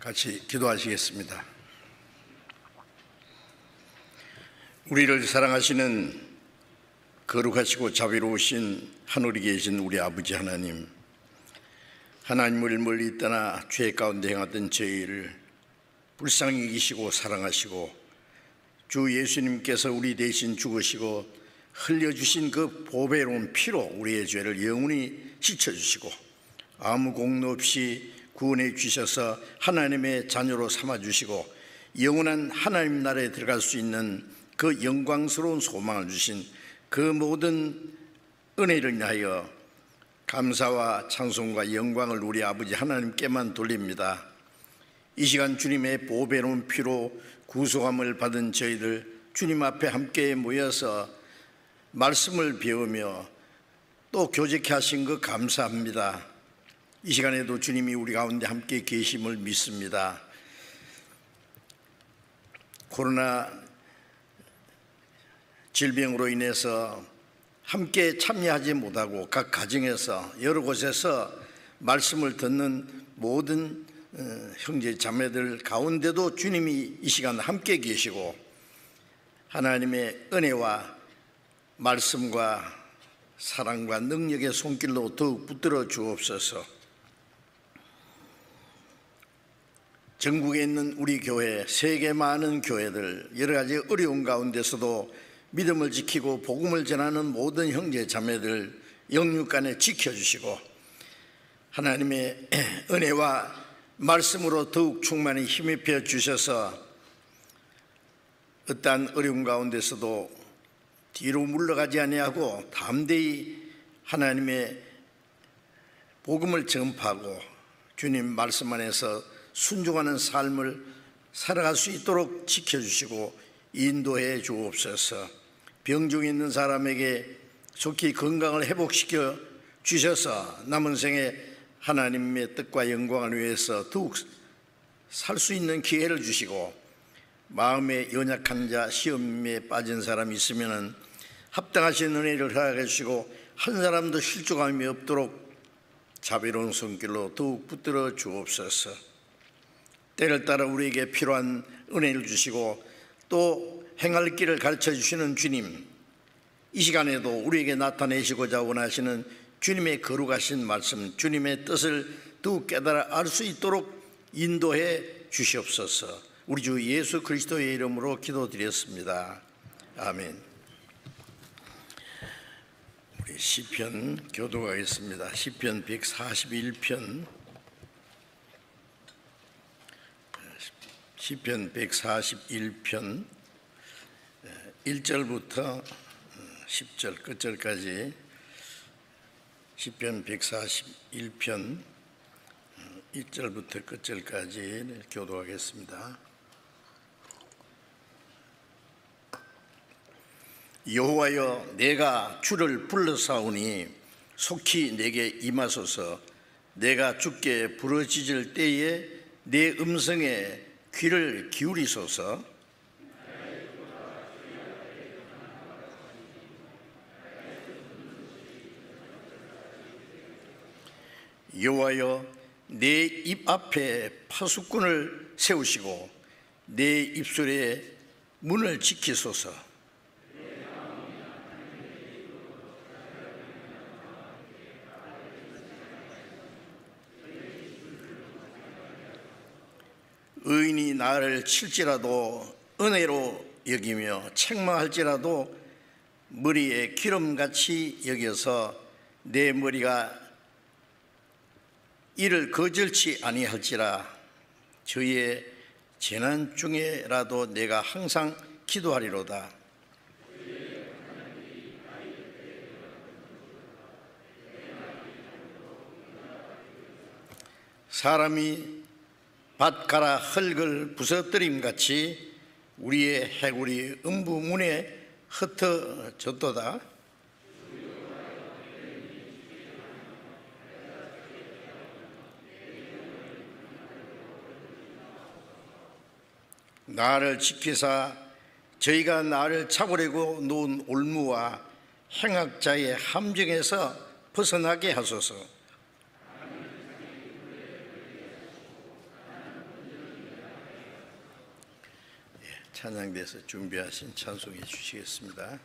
같이 기도하시겠습니다. 우리를 사랑하시는 거룩하시고 자비로우신 하늘에 계신 우리 아버지 하나님, 하나님을 멀리 떠나 죄 가운데 행하던 저희를 불쌍히 여기시고 사랑하시고 주 예수님께서 우리 대신 죽으시고 흘려주신 그 보배로운 피로 우리의 죄를 영원히 씻어주시고 아무 공로 없이 구원해 주셔서 하나님의 자녀로 삼아주시고 영원한 하나님 나라에 들어갈 수 있는 그 영광스러운 소망을 주신 그 모든 은혜를 인하여 감사와 찬송과 영광을 우리 아버지 하나님께만 돌립니다. 이 시간 주님의 보배로운 피로 구속함을 받은 저희들 주님 앞에 함께 모여서 말씀을 배우며 또 교제케 하신 것 감사합니다. 이 시간에도 주님이 우리 가운데 함께 계심을 믿습니다. 코로나 질병으로 인해서 함께 참여하지 못하고 각 가정에서 여러 곳에서 말씀을 듣는 모든 형제 자매들 가운데도 주님이 이 시간 함께 계시고 하나님의 은혜와 말씀과 사랑과 능력의 손길로 더욱 붙들어 주옵소서. 전국에 있는 우리 교회, 세계 많은 교회들, 여러 가지 어려운 가운데서도 믿음을 지키고 복음을 전하는 모든 형제 자매들 영육간에 지켜주시고 하나님의 은혜와 말씀으로 더욱 충만히 힘입혀 주셔서 어떠한 어려운 가운데서도 뒤로 물러가지 아니하고 담대히 하나님의 복음을 전파하고 주님 말씀 안에서 순종하는 삶을 살아갈 수 있도록 지켜주시고 인도해 주옵소서. 병중에 있는 사람에게 속히 건강을 회복시켜 주셔서 남은 생에 하나님의 뜻과 영광을 위해서 더욱 살 수 있는 기회를 주시고 마음에 연약한 자, 시험에 빠진 사람이 있으면 합당하신 은혜를 허락해 주시고 한 사람도 실족함이 없도록 자비로운 손길로 더욱 붙들어 주옵소서. 때를 따라 우리에게 필요한 은혜를 주시고 또 행할 길을 가르쳐 주시는 주님, 이 시간에도 우리에게 나타내시고자 원하시는 주님의 거룩하신 말씀, 주님의 뜻을 더욱 깨달아 알 수 있도록 인도해 주시옵소서. 우리 주 예수 그리스도의 이름으로 기도드렸습니다. 아멘. 우리 시편 교독하겠습니다. 시편 141편, 시편 141편 1절부터 10절 끝절까지 시편 141편 1절부터 끝절까지 교독하겠습니다. 여호와여, 내가 주를 불러사오니 속히 내게 임하소서. 내가 주께 부르짖을 때에 내 음성에 귀를 기울이소서. 여호와여, 내 입 앞에 파수꾼을 세우시고 내 입술에 문을 지키소서. 의인이 나를 칠지라도 은혜로 여기며 책망할지라도 머리에 기름같이 여겨서 내 머리가 이를 거절치 아니할지라. 저의 재난 중에라도 내가 항상 기도하리로다. 사람이 밭가라 흙을 부서뜨림같이 우리의 해골이 음부문에 흩어졌도다. 나를 지키사 저희가 나를 잡으려고 놓은 올무와 행악자의 함정에서 벗어나게 하소서. 찬양대에서 준비하신 찬송해 주시겠습니다.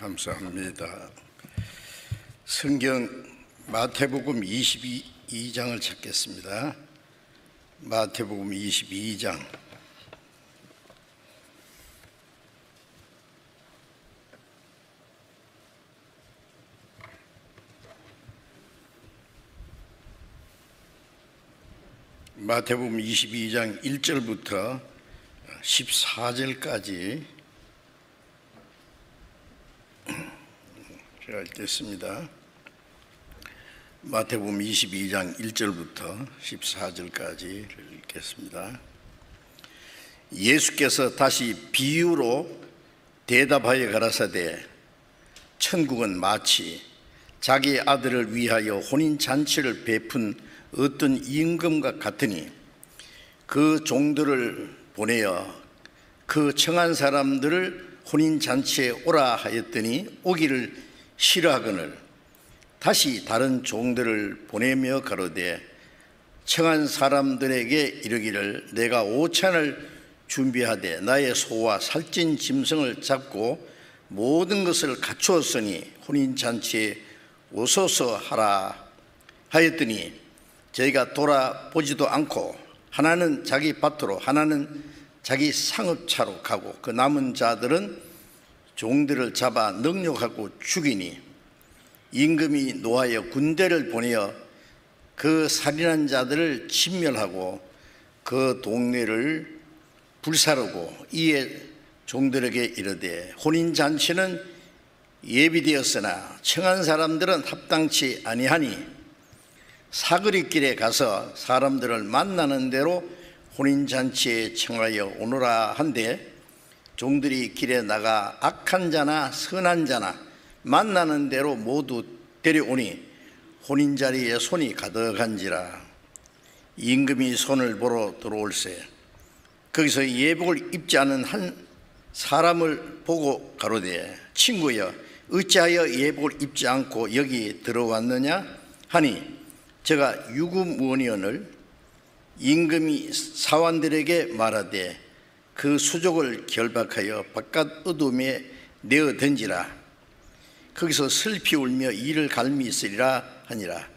감사합니다. 성경 마태복음 22장을 찾겠습니다. 마태복음 22장. 마태복음 22장 1절부터 14절까지 제가 읽겠습니다. 마태복음 22장 1절부터 14절까지 읽겠습니다. 예수께서 다시 비유로 대답하여 가라사대 천국은 마치 자기 아들을 위하여 혼인잔치를 베푼 어떤 임금과 같으니 그 종들을 보내어 그 청한 사람들을 혼인잔치에 오라 하였더니 오기를 싫어하거늘 다시 다른 종들을 보내며 가로되 청한 사람들에게 이르기를 내가 오찬을 준비하되 나의 소와 살찐 짐승을 잡고 모든 것을 갖추었으니 혼인잔치에 오소서 하라 하였더니 저희가 돌아보지도 않고 하나는 자기 밭으로 하나는 자기 상업차로 가고 그 남은 자들은 종들을 잡아 능욕하고 죽이니 임금이 노하여 군대를 보내어 그 살인한 자들을 진멸하고 그 동네를 불사르고 이에 종들에게 이르되 혼인잔치는 예비되었으나 청한 사람들은 합당치 아니하니 사거리길에 가서 사람들을 만나는 대로 혼인잔치에 청하여 오너라 한데 종들이 길에 나가 악한 자나 선한 자나 만나는 대로 모두 데려오니 혼인자리에 손이 가득한지라. 임금이 손을 보러 들어올세 거기서 예복을 입지 않은 한 사람을 보고 가로되 친구여 어찌하여 예복을 입지 않고 여기 들어왔느냐 하니 제가 유구무원이언을 임금이 사환들에게 말하되 그 수족을 결박하여 바깥 어둠에 내어 던지라. 거기서 슬피 울며 이를 갈미 있으리라 하니라.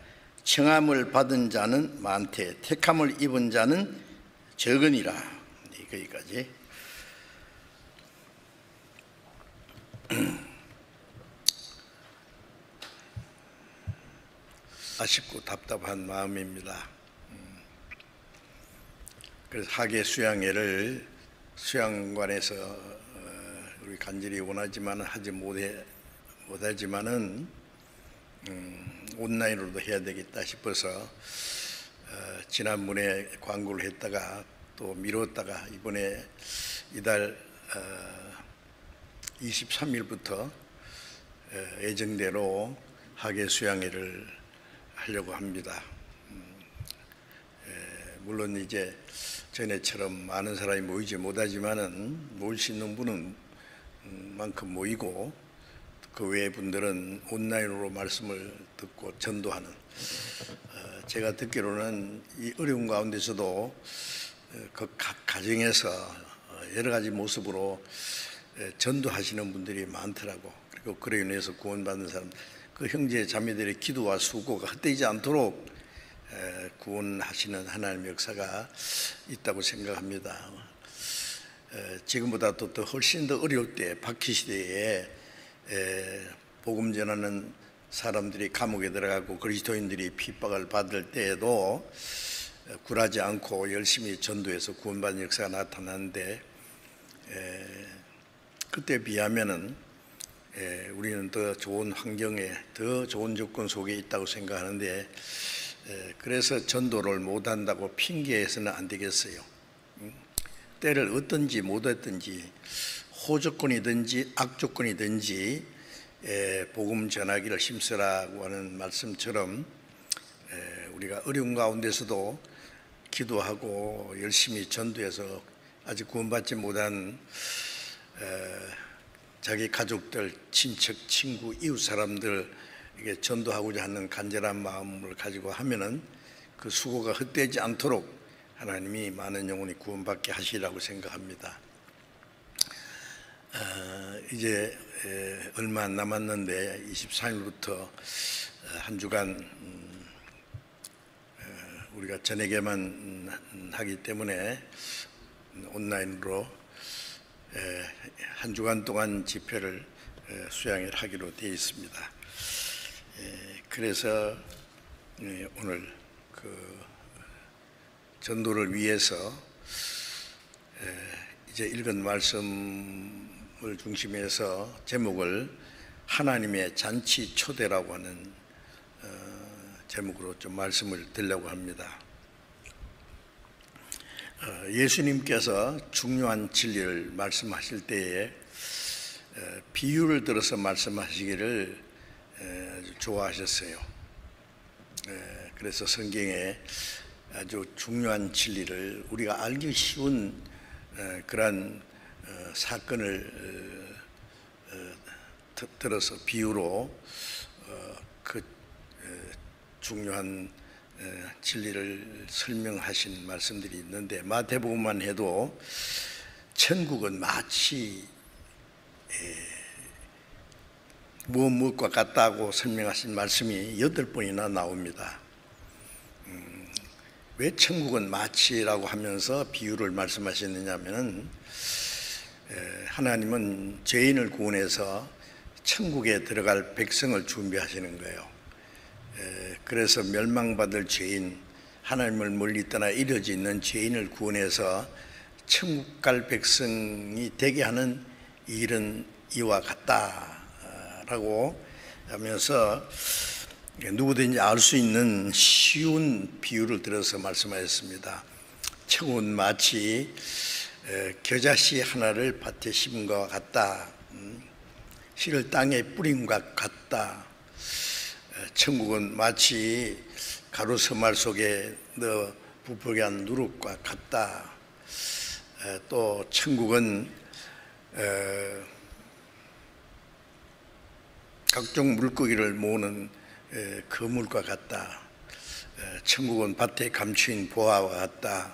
청함을 받은 자는 많되 택함을 입은 자는 적으니라. 거기까지. 아쉽고 답답한 마음입니다. 그래서 학예 수양회를 수양관에서 우리 간절히 원하지만 하지 못하지만은 온라인으로도 해야 되겠다 싶어서 지난번에 광고를 했다가 또 미뤘다가 이번에 이달 23일부터 예정대로 학예 수양회를 하려고 합니다. 물론 이제 전에처럼 많은 사람이 모이지 못하지만은 모일 수 있는 분은 만큼 모이고 그 외의 분들은 온라인으로 말씀을 듣고 전도하는. 제가 듣기로는 이 어려운 가운데서도 그 각 가정에서 여러 가지 모습으로 전도하시는 분들이 많더라고. 그리고 그로 인해서 구원받는 사람, 그 형제 자매들의 기도와 수고가 헛되지 않도록 구원하시는 하나님의 역사가 있다고 생각합니다. 지금보다 또 훨씬 더 어려울 때 박희시대에 복음 전하는 사람들이 감옥에 들어가고 그리스도인들이 핍박을 받을 때에도 굴하지 않고 열심히 전도해서 구원받는 역사가 나타나는데 그때 비하면은 우리는 더 좋은 환경에 더 좋은 조건 속에 있다고 생각하는데 그래서 전도를 못한다고 핑계해서는 안 되겠어요. 때를 어떤지 못했든지 호조건이든지 악조건이든지 복음 전하기를 힘쓰라고 하는 말씀처럼 우리가 어려운 가운데서도 기도하고 열심히 전도해서 아직 구원받지 못한 자기 가족들, 친척, 친구, 이웃 사람들에게 전도하고자 하는 간절한 마음을 가지고 하면은 그 수고가 헛되지 않도록 하나님이 많은 영혼이 구원받게 하시라고 생각합니다. 이제 얼마 안 남았는데 23일부터 한 주간 우리가 저녁에만 하기 때문에 온라인으로 한 주간 동안 집회를 수양을 하기로 되어 있습니다. 그래서 오늘 그 전도를 위해서 이제 읽은 말씀을 중심해서 제목을 하나님의 잔치 초대라고 하는 제목으로 좀 말씀을 드리려고 합니다. 예수님께서 중요한 진리를 말씀하실 때에 비유를 들어서 말씀하시기를 아주 좋아하셨어요. 그래서 성경에 아주 중요한 진리를 우리가 알기 쉬운 그러한 사건을 들어서 비유로 그 중요한 진리를 설명하신 말씀들이 있는데, 마태복음만 해도 천국은 마치 무엇과 같다고 설명하신 말씀이 8번이나 나옵니다. 왜 천국은 마치라고 하면서 비유를 말씀하셨느냐면, 하나님은 죄인을 구원해서 천국에 들어갈 백성을 준비하시는 거예요. 그래서 멸망받을 죄인, 하나님을 멀리 떠나 이뤄져 있는 죄인을 구원해서 천국 갈 백성이 되게 하는 일은 이와 같다라고 하면서 누구든지 알 수 있는 쉬운 비유를 들어서 말씀하셨습니다. 천국은 마치 겨자씨 하나를 밭에 심은 것과 같다. 씨를 땅에 뿌린 것 같다. 천국은 마치 가루 서말 속에 넣어 부풀게 한 누룩과 같다. 또 천국은 각종 물고기를 모으는 그물과 같다. 천국은 밭에 감추인 보화와 같다.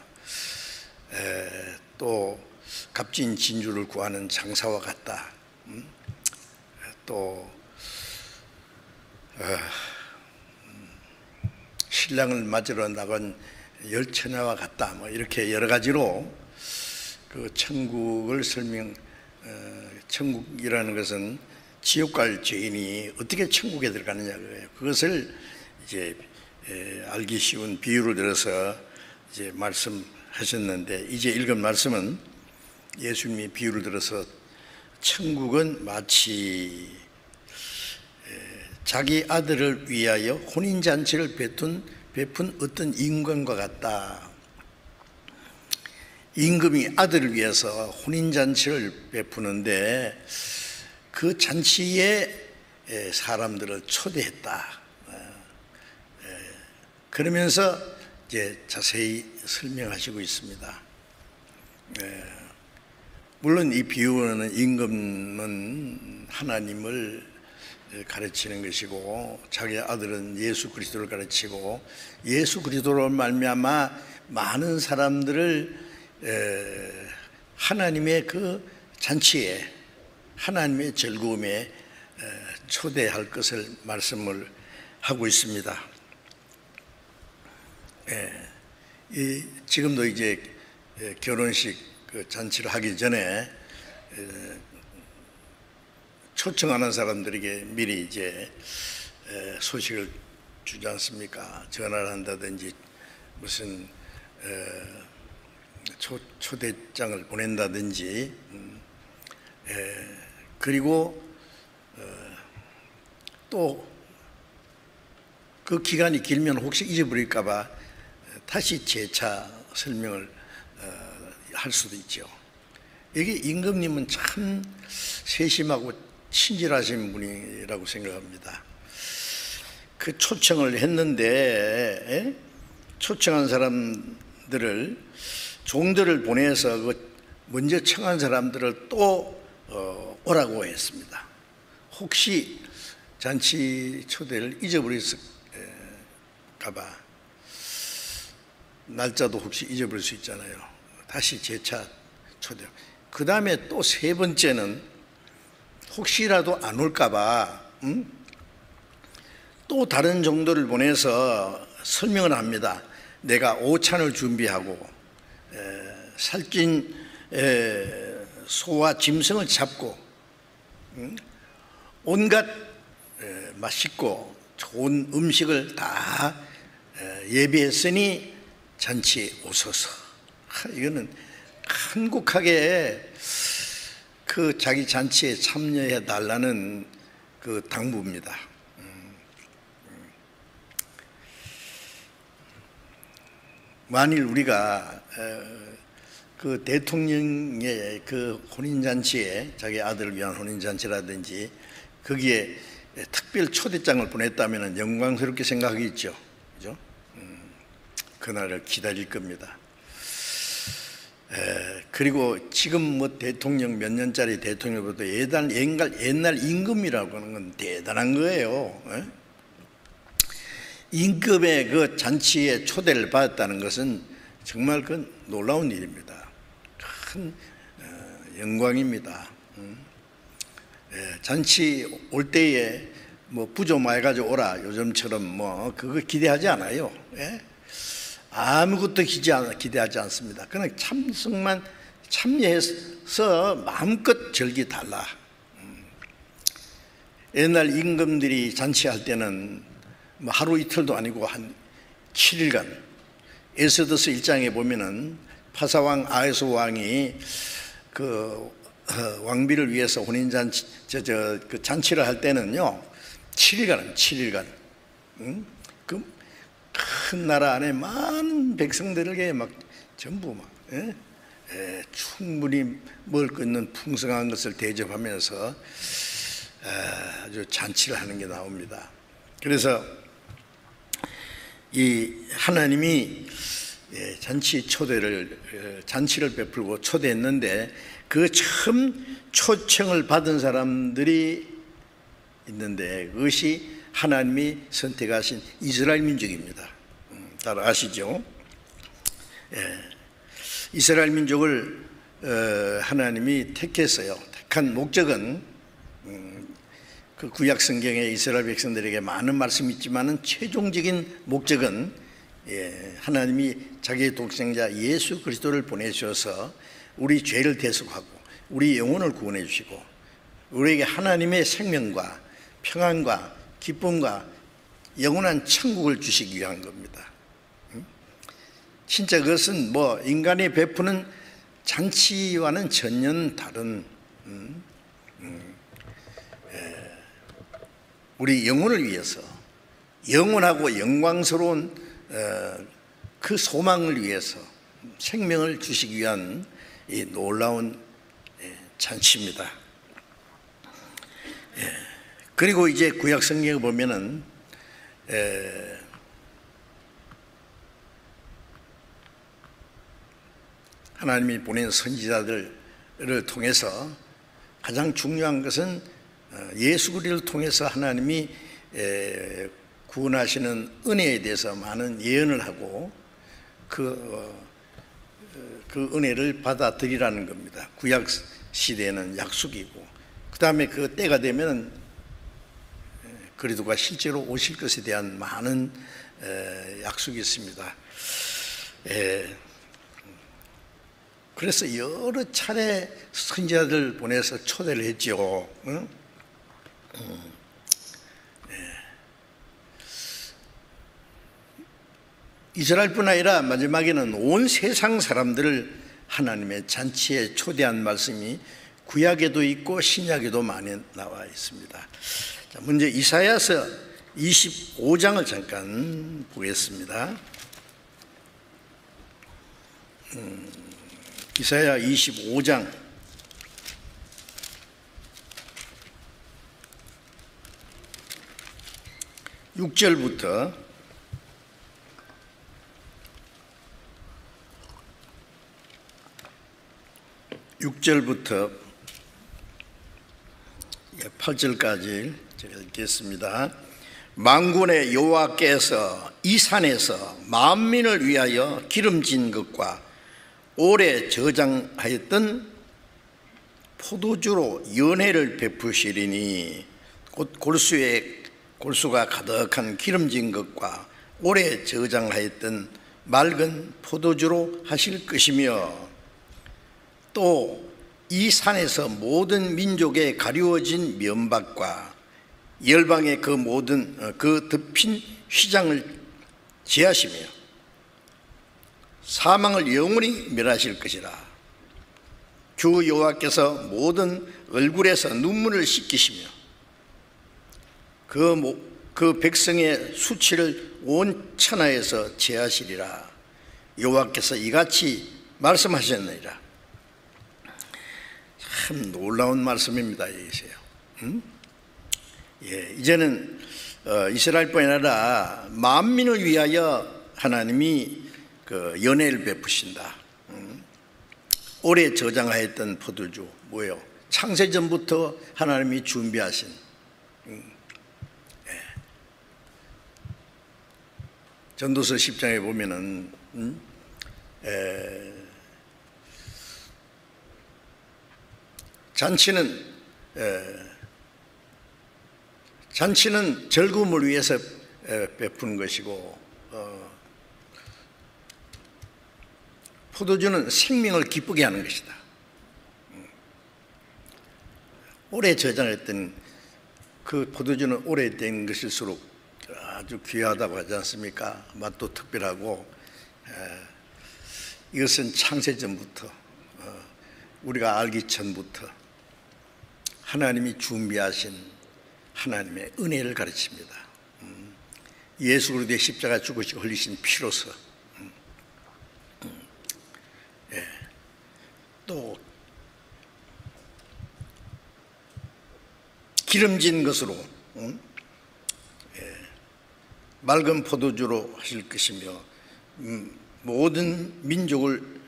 또 값진 진주를 구하는 장사와 같다. 또 신랑을 맞으러 나간 열처녀와 같다. 뭐 이렇게 여러 가지로 그 천국을 천국이라는 것은 지옥 갈 죄인이 어떻게 천국에 들어가느냐고요. 그것을 이제 알기 쉬운 비유를 들어서 이제 말씀하셨는데, 이제 읽은 말씀은 예수님이 비유를 들어서 천국은 마치 자기 아들을 위하여 혼인잔치를 베푼 어떤 임금과 같다. 임금이 아들을 위해서 혼인잔치를 베푸는데 그 잔치에 사람들을 초대했다. 그러면서 이제 자세히 설명하시고 있습니다. 물론 이 비유는 임금은 하나님을 가르치는 것이고, 자기 아들은 예수 그리스도를 가르치고, 예수 그리스도로 말미암아 많은 사람들을 하나님의 그 잔치에, 하나님의 즐거움에 초대할 것을 말씀을 하고 있습니다. 지금도 이제 결혼식 그 잔치를 하기 전에 초청하는 사람들에게 미리 이제 소식을 주지 않습니까? 전화를 한다든지 무슨 초대장을 보낸다든지, 그리고 또 그 기간이 길면 혹시 잊어버릴까 봐 다시 재차 설명을 할 수도 있죠. 여기 임금님은 참 세심하고 친절하신 분이라고 생각합니다. 그 초청을 했는데 초청한 사람들을, 종들을 보내서 그 먼저 청한 사람들을 또 오라고 했습니다. 혹시 잔치 초대를 잊어버렸을까 봐, 날짜도 혹시 잊어버릴 수 있잖아요. 다시 재차 초대. 그 다음에 또 세 번째는 혹시라도 안 올까봐 또 다른 종들을 보내서 설명을 합니다. 내가 오찬을 준비하고 살찐 소와 짐승을 잡고 온갖 맛있고 좋은 음식을 다 예비했으니 잔치에 오소서. 이거는 한국하게 그 자기 잔치에 참여해 달라는 그 당부입니다. 만일 우리가 그 대통령의 그 혼인잔치에 자기 아들을 위한 혼인잔치라든지 거기에 특별 초대장을 보냈다면 영광스럽게 생각하겠죠. 그죠? 그날을 기다릴 겁니다. 그리고 지금 뭐 대통령 몇 년짜리 대통령보다 옛날 임금이라고 하는 건 대단한 거예요. 임금의 그 잔치에 초대를 받았다는 것은 정말 그 놀라운 일입니다. 큰 영광입니다. 잔치 올 때에 뭐 부조 많이 가지고 오라 요즘처럼 뭐 그거 기대하지 않아요. 아무것도 기대하지 않습니다. 그냥 참석만 참여해서 마음껏 즐기 달라. 옛날 임금들이 잔치할 때는 뭐 하루 이틀도 아니고 한 7일간, 에스더서 1장에 보면은 파사왕 아하스 왕이 그 왕비를 위해서 혼인잔치 그 잔치를 할 때는요 7일간 그 큰 나라 안에 많은 백성들에게 막 전부 막 충분히 먹을 거 있는 풍성한 것을 대접하면서 아주 잔치를 하는 게 나옵니다. 그래서 이 하나님이 잔치를 베풀고 초대했는데 그 처음 초청을 받은 사람들이 있는데 그것이 하나님이 선택하신 이스라엘 민족입니다. 잘 아시죠? 이스라엘 민족을 하나님이 택했어요. 택한 목적은 그 구약 성경에 이스라엘 백성들에게 많은 말씀이 있지만은 최종적인 목적은 하나님이 자기의 독생자 예수 그리스도를 보내주셔서 우리 죄를 대속하고 우리 영혼을 구원해 주시고 우리에게 하나님의 생명과 평안과 기쁨과 영원한 천국을 주시기 위한 겁니다. 진짜 그것은 뭐 인간이 베푸는 잔치와는 전혀 다른 우리 영혼을 위해서 영원하고 영광스러운 그 소망을 위해서 생명을 주시기 위한 이 놀라운 잔치입니다. 그리고 이제 구약 성경에 보면은 하나님이 보낸 선지자들을 통해서 가장 중요한 것은 예수 그리스도를 통해서 하나님이 구원하시는 은혜에 대해서 많은 예언을 하고 그 은혜를 받아들이라는 겁니다. 구약 시대에는 약속이고 그 다음에 그 때가 되면 그리스도가 실제로 오실 것에 대한 많은 약속이 있습니다. 그래서 여러 차례 선지자들 보내서 초대를 했죠. 이스라엘뿐 아니라 마지막에는 온 세상 사람들을 하나님의 잔치에 초대한 말씀이 구약에도 있고 신약에도 많이 나와 있습니다. 자, 먼저 이사야서 25장을 잠깐 보겠습니다. 이사야 25장 6절부터 8절까지 제가 읽겠습니다. 만군의 여호와께서 이 산에서 만민을 위하여 기름진 것과 오래 저장하였던 포도주로 연회를 베푸시리니 곧 골수가 가득한 기름진 것과 오래 저장하였던 맑은 포도주로 하실 것이며, 또 이 산에서 모든 민족에 가리워진 면박과 열방의 그 모든 그 덮인 휘장을 제하시며 사망을 영원히 멸하실 것이라. 주 여호와께서 모든 얼굴에서 눈물을 씻기시며 그 백성의 수치를 온 천하에서 제하시리라. 여호와께서 이같이 말씀하셨느니라. 참 놀라운 말씀입니다. 이세요. 이제는 이스라엘뿐 아니라 만민을 위하여 하나님이 그 연회를 베푸신다. 오래 저장하였던 포도주, 뭐예요? 창세전부터 하나님이 준비하신. 전도서 10장에 보면은 잔치는 즐거움을 위해서 베푸는 것이고, 포도주는 생명을 기쁘게 하는 것이다. 오래 저장했던 그 포도주는 오래된 것일수록 아주 귀하다고 하지 않습니까? 맛도 특별하고, 이것은 창세전부터 우리가 알기 전부터 하나님이 준비하신 하나님의 은혜를 가르칩니다. 예수 그리스도의 십자가 죽으시고 흘리신 피로서 또 기름진 것으로 맑은 포도주로 하실 것이며, 모든 민족을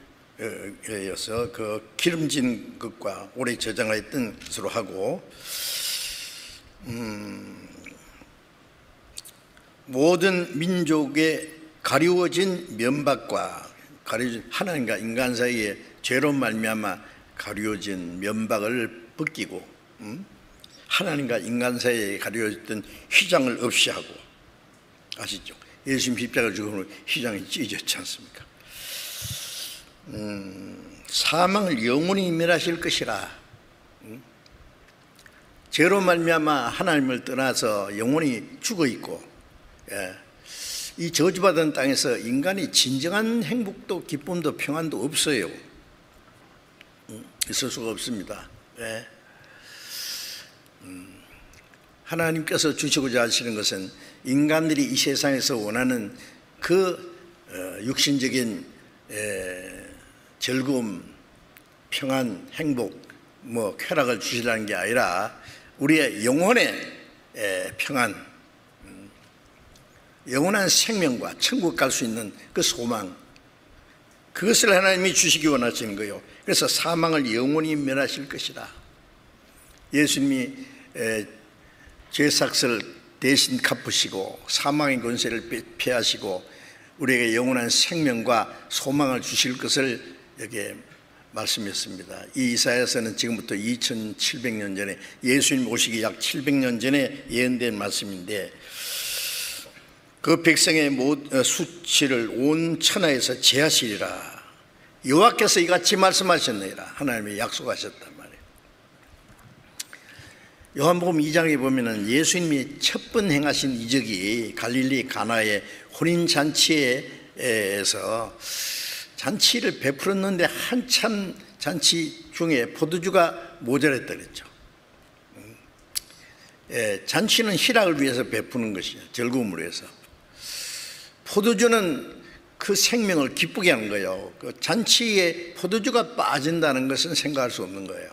위해서 그 기름진 것과 오래 저장하였던 것으로 하고, 모든 민족의 가리워진 면박과 하나님과 인간 사이에 죄로 말미암아 가리워진 면박을 벗기고, 하나님과 인간 사이에 가리워졌던 휘장을 없이 하고, 아시죠? 예수님 십자가를 죽음으로 휘장이 찢어졌지 않습니까? 사망을 영원히 멸하실 것이라. 죄로 말미암아 하나님을 떠나서 영원히 죽어 있고, 이 저주받은 땅에서 인간이 진정한 행복도 기쁨도 평안도 없어요. 있을 수가 없습니다. 하나님께서 주시고자 하시는 것은 인간들이 이 세상에서 원하는 그 육신적인 즐거움, 평안, 행복, 쾌락을 주시라는 게 아니라 우리의 영혼의 평안, 영원한 생명과 천국 갈 수 있는 그 소망, 그것을 하나님이 주시기 원하시는 거예요. 그래서 사망을 영원히 멸하실 것이다. 예수님이 죄삭을 대신 갚으시고 사망의 권세를 폐하시고 우리에게 영원한 생명과 소망을 주실 것을 여기에 말씀했습니다. 이 이사야서는 지금부터 2700년 전에, 예수님 오시기 약 700년 전에 예언된 말씀인데, 그 백성의 수치를 온 천하에서 제하시리라. 여호와께서 이같이 말씀하셨느니라. 하나님이 약속하셨단 말이에요. 요한복음 2장에 보면은 예수님이 첫 번 행하신 이적이 갈릴리 가나의 혼인잔치에서 잔치를 베풀었는데 한참 잔치 중에 포도주가 모자랐다 그랬죠. 잔치는 희락을 위해서 베푸는 것이죠. 즐거움을 위해서. 포도주는 그 생명을 기쁘게 하는 거예요. 그 잔치에 포도주가 빠진다는 것은 생각할 수 없는 거예요.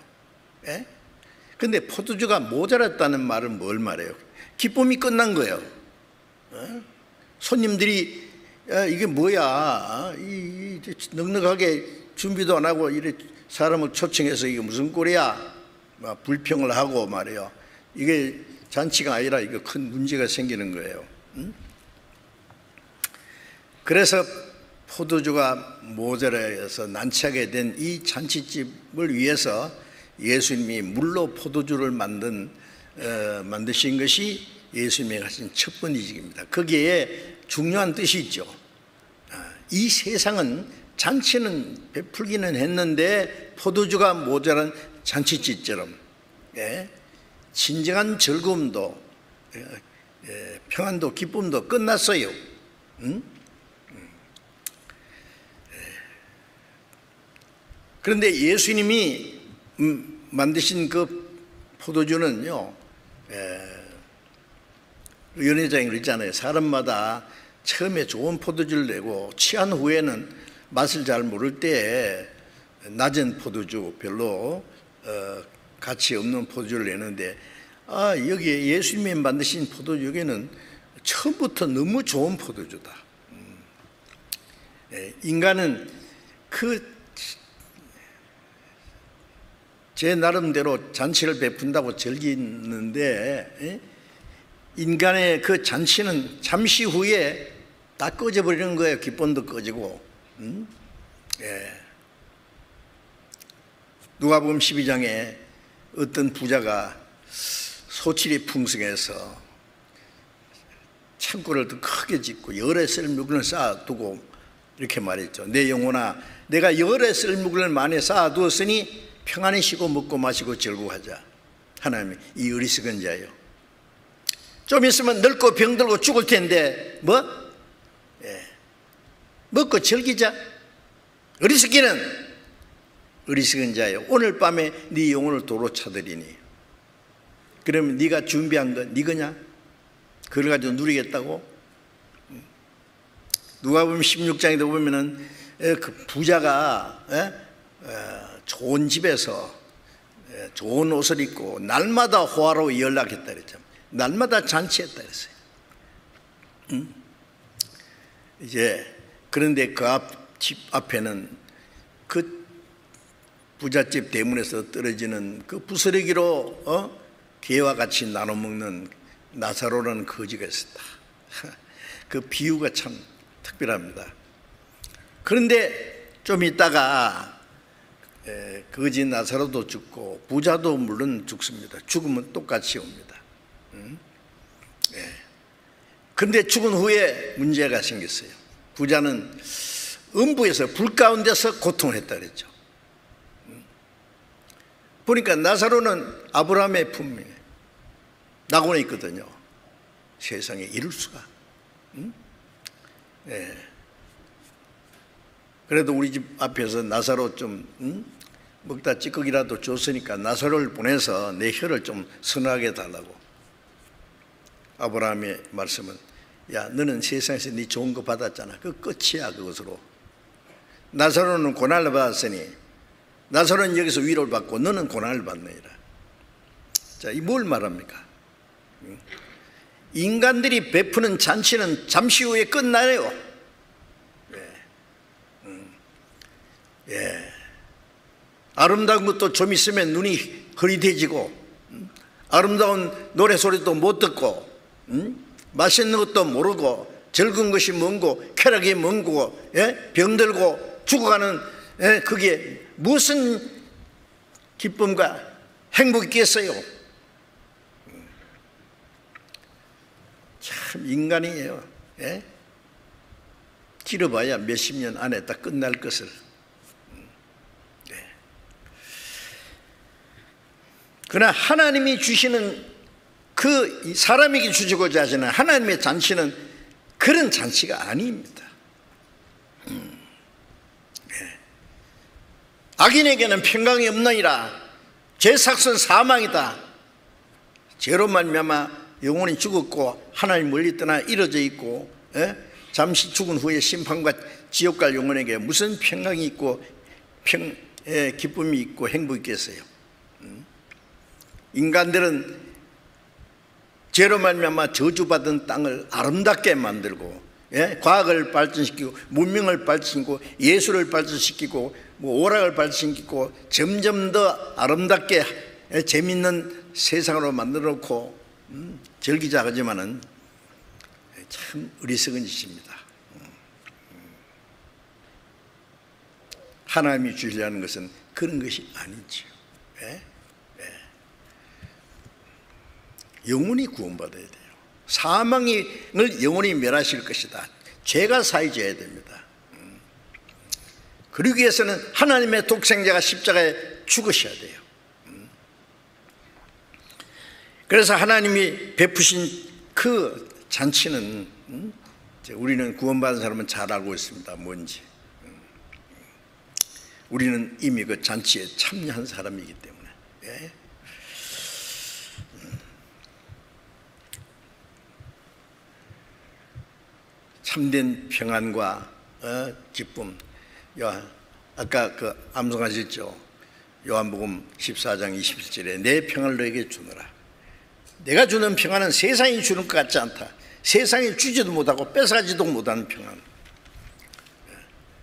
그런데 포도주가 모자랐다는 말은 뭘 말해요? 기쁨이 끝난 거예요. 손님들이 이게 뭐야? 넉넉하게 준비도 안 하고 이래 사람을 초청해서 이게 무슨 꼴이야? 불평을 하고 말이에요. 이게 잔치가 아니라 이게 큰 문제가 생기는 거예요. 그래서 포도주가 모자라서 난처하게 된 이 잔치집을 위해서 예수님이 물로 포도주를 만드신 것이 예수님이 하신 첫 번째 일입니다. 거기에 중요한 뜻이 있죠. 이 세상은 잔치는 베풀기는 했는데 포도주가 모자란 잔치집처럼 진정한 즐거움도 평안도 기쁨도 끝났어요. 그런데 예수님이 만드신 그 포도주는요, 연회장이 그랬잖아요. 사람마다 처음에 좋은 포도주를 내고 취한 후에는 맛을 잘 모를 때 낮은 포도주, 별로 가치 없는 포도주를 내는데, 여기에 예수님이 만드신 포도주에는 처음부터 너무 좋은 포도주다. 인간은 제 나름대로 잔치를 베푼다고 즐기는데, 인간의 그 잔치는 잠시 후에 다 꺼져버리는 거예요. 기쁨도 꺼지고. 누가복음 12장에 어떤 부자가 소출이 풍성해서 창고를 더 크게 짓고 열에 쓸 물건을 쌓아두고 이렇게 말했죠. 내 영혼아, 내가 열에 쓸 물건을 많이 쌓아두었으니 평안히 쉬고 먹고 마시고 즐거워하자. 하나님이 이 어리석은 자요, 좀 있으면 늙고 병들고 죽을 텐데 먹고 즐기자. 어리석은 자요, 오늘 밤에 네 영혼을 도로 쳐들이니. 그러면 네가 준비한 건 네 거냐? 그걸 가지고 누리겠다고? 누가복음 16장에도 보면은 그 부자가 좋은 집에서 좋은 옷을 입고 날마다 호화로 연락했다 그랬죠. 날마다 잔치했다 그랬어요. 이제 그런데 그 집 앞에는 그 부잣집 대문에서 떨어지는 그 부스러기로 개와 같이 나눠 먹는 나사로라는 거지가 있었다. 그 비유가 참 특별합니다. 그런데 좀 있다가 거지 나사로도 죽고 부자도 물론 죽습니다. 죽으면 똑같이 옵니다. 그런데 죽은 후에 문제가 생겼어요. 부자는 음부에서 불 가운데서 고통을 했다 그랬죠. 보니까 나사로는 아브라함의 품에 낙원에 있거든요. 세상에 이룰 수가. 그래도 우리 집 앞에서 나사로 좀 먹다 찌꺼기라도 줬으니까 나사로를 보내서 내 혀를 좀 선하게 달라고. 아브라함의 말씀은, 야, 너는 세상에서 네 좋은 거 받았잖아. 그 끝이야. 그것으로. 나사로는 고난을 받았으니 나사로는 여기서 위로를 받고 너는 고난을 받느니라. 자, 이 뭘 말합니까? 인간들이 베푸는 잔치는 잠시 후에 끝나요. 아름다운 것도 좀 있으면 눈이 흐릿해지고, 아름다운 노래소리도 못 듣고, 맛있는 것도 모르고, 즐거운 것이 뭔고, 쾌락이 뭔고, 병들고 죽어가는, 그게 무슨 기쁨과 행복이 있겠어요? 참 인간이에요. 길어봐야 몇십 년 안에 딱 끝날 것을. 그러나 하나님이 주시는 그 사람에게 주시고자 하시는 하나님의 잔치는 그런 잔치가 아닙니다. 악인에게는 평강이 없느니라. 죄 삭은 사망이다. 죄로 말미암아 영혼이 죽었고 하나님 멀리 떠나 이루어져 있고, 잠시 죽은 후에 심판과 지옥 갈 영혼에게 무슨 평강이 있고 기쁨이 있고 행복이 있겠어요? 인간들은 죄로 말미암아 저주받은 땅을 아름답게 만들고, 과학을 발전시키고 문명을 발전시키고 예술을 발전시키고 오락을 발전시키고 점점 더 아름답게 재밌는 세상으로 만들어 놓고 즐기자 하지만은 참 어리석은 짓입니다. 하나님이 주시려는 것은 그런 것이 아니지요. 영원히 구원받아야 돼요. 사망을 영원히 멸하실 것이다. 죄가 사해져야 됩니다. 그러기 위해서는 하나님의 독생자가 십자가에 죽으셔야 돼요. 그래서 하나님이 베푸신 그 잔치는 우리는 구원받은 사람은 잘 알고 있습니다. 뭔지. 우리는 이미 그 잔치에 참여한 사람이기 때문에. 예? 참된 평안과 기쁨. 아까 그 암송하셨죠. 요한복음 14장 21절에 내 평안을 너에게 주노라. 내가 주는 평안은 세상이 주는 것 같지 않다. 세상이 주지도 못하고 뺏어가지도 못하는 평안.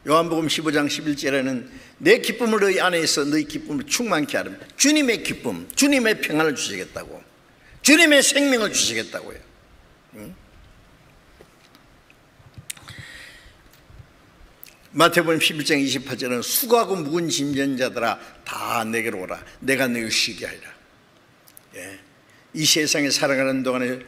요한복음 15장 11절에는 내 기쁨을 너희 안에 있어 너희 기쁨을 충만케 하라. 주님의 기쁨, 주님의 평안을 주시겠다고, 주님의 생명을 주시겠다고요. 마태복음 11장 28절은 수고하고 무거운 짐진 자들아 다 내게로 오라. 내가 너희를 쉬게 하리라. 예. 이 세상에 살아가는 동안에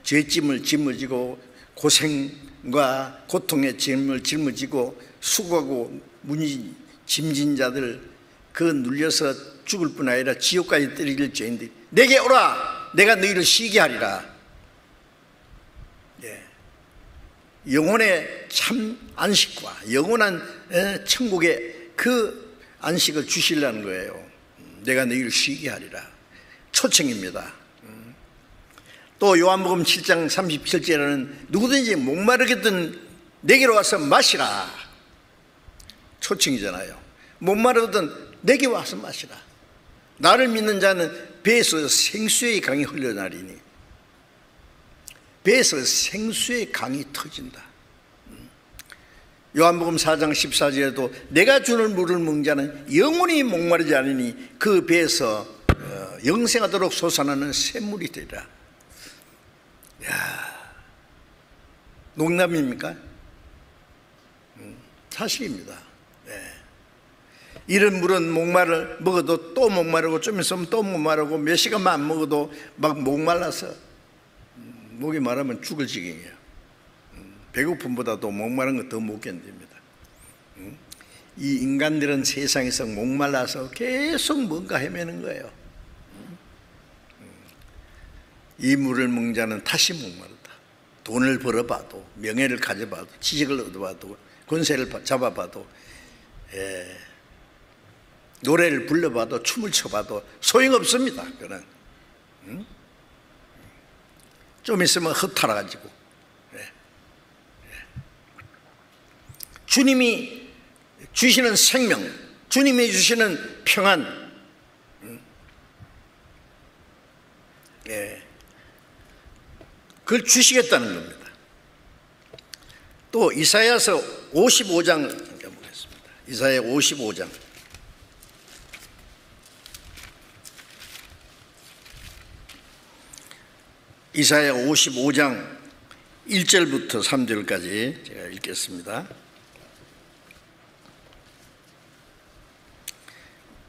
죄짐을 짊어지고 고생과 고통의 짐을 짊어지고 수고하고 무니 짐진 자들, 그 눌려서 죽을 뿐 아니라 지옥까지 떨어질 죄인들 내게 오라. 내가 너희를 쉬게 하리라. 영혼의 참 안식과 영원한 천국의 그 안식을 주시려는 거예요. 내가 너희를 쉬게 하리라. 초청입니다. 또 요한복음 7장 37절에는 누구든지 목마르거든 내게로 와서 마시라. 초청이잖아요. 목마르거든 내게 와서 마시라. 나를 믿는 자는 배에서 생수의 강이 흘러나리니. 배에서 생수의 강이 터진다. 요한복음 4장 14절에도 내가 주는 물을 먹는 자는 영원히 목마르지 않으니 그 배에서 영생하도록 솟아나는 샘물이 되리라. 야, 농담입니까? 사실입니다. 이런 물은 목마를 먹어도 또 목마르고 좀 있으면 또 목마르고 몇 시간만 안 먹어도 막 목말라서 목이 마르면 죽을 지경이에요. 배고픔보다도 목마른 거 더 못 견딥니다. 이 인간들은 세상에서 목말라서 계속 뭔가 헤매는 거예요. 이 물을 먹는 자는 다시 목마르다. 돈을 벌어봐도, 명예를 가져봐도, 지식을 얻어봐도, 권세를 잡아봐도, 노래를 불러봐도, 춤을 춰봐도 소용없습니다. 그는 좀 있으면 흩어나가지고. 주님이 주시는 생명, 주님이 주시는 평안, 그걸 주시겠다는 겁니다. 또 이사야서 55장 보겠습니다. 이사야 55장. 이사야 55장 1절부터 3절까지 제가 읽겠습니다.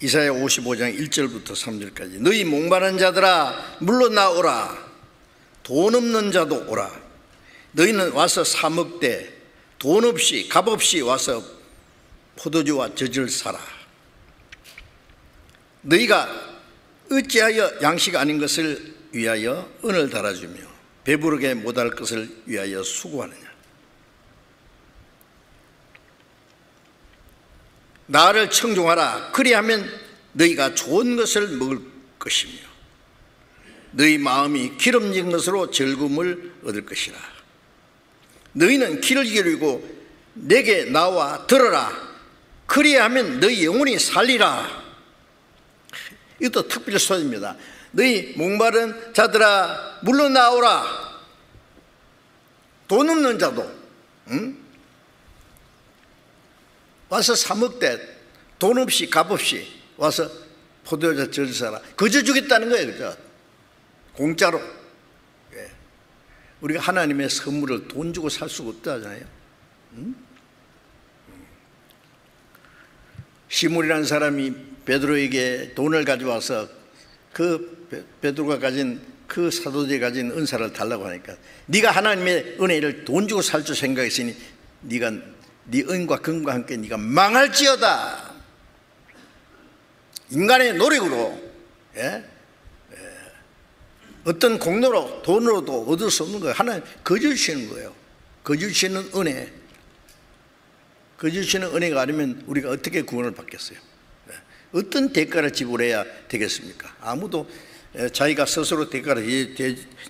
이사야 55장 1절부터 3절까지. 너희 목마른 자들아 물러나오라. 돈 없는 자도 오라. 너희는 와서 사 먹되 돈 없이 값 없이 와서 포도주와 젖을 사라. 너희가 어찌하여 양식 아닌 것을 위하여 은을 달아주며 배부르게 못할 것을 위하여 수고하느냐. 나를 청종하라. 그리하면 너희가 좋은 것을 먹을 것이며 너희 마음이 기름진 것으로 즐거움을 얻을 것이라. 너희는 귀를 기울이고 내게 나와 들어라. 그리하면 너희 영혼이 살리라. 이것도 특별 소리입니다. 너희 목마른 자들아 물러나오라. 돈 없는 자도 와서 사 먹되 돈 없이 값 없이 와서 포도주와 젖을 사라. 거저 주겠다는 거예요. 그죠? 공짜로. 우리가 하나님의 선물을 돈 주고 살 수가 없다잖아요. 시몬이라는 사람이 베드로에게 돈을 가져와서 그 베드로가 가진 그 사도들이 가진 은사를 달라고 하니까 네가 하나님의 은혜를 돈 주고 살 줄 생각했으니 네가 네 은과 금과 함께 네가 망할지어다. 인간의 노력으로 어떤 공로로 돈으로도 얻을 수 없는 거예요. 하나님 거저 주시는 거예요. 거저 주시는 은혜. 거저 주시는 은혜가 아니면 우리가 어떻게 구원을 받겠어요? 어떤 대가를 지불해야 되겠습니까? 아무도 자기가 스스로 대가를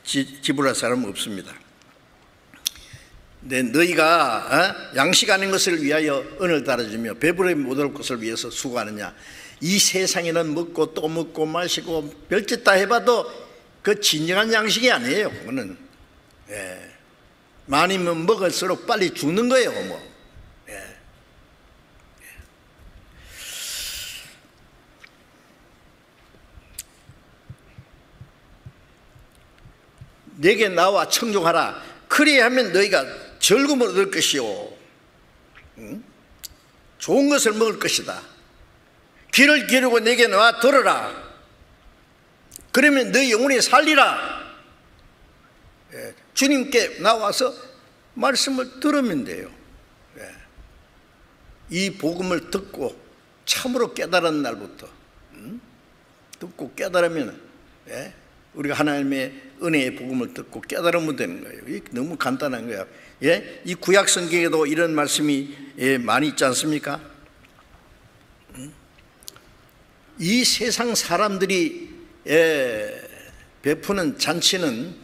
지불할 사람은 없습니다. 네, 너희가 양식 아닌 것을 위하여 은을 달아주며 배부르게 못할 것을 위해서 수고하느냐. 이 세상에는 먹고 또 먹고 마시고 별짓 다 해봐도 그 진정한 양식이 아니에요. 그거는 많이면 먹을수록 빨리 죽는 거예요. 뭐. 내게 나와 청종하라. 그리하면 너희가 즐거움을 얻을 것이요 좋은 것을 먹을 것이다. 귀를 기르고 내게 나와 들으라. 그러면 너희 영혼이 살리라. 주님께 나와서 말씀을 들으면 돼요. 이 복음을 듣고 참으로 깨달은 날부터 듣고 깨달으면 우리가 하나님의 은혜의 복음을 듣고 깨달으면 되는 거예요. 이게 너무 간단한 거예요. 이 구약 성경에도 이런 말씀이 많이 있지 않습니까? 이 세상 사람들이 베푸는 잔치는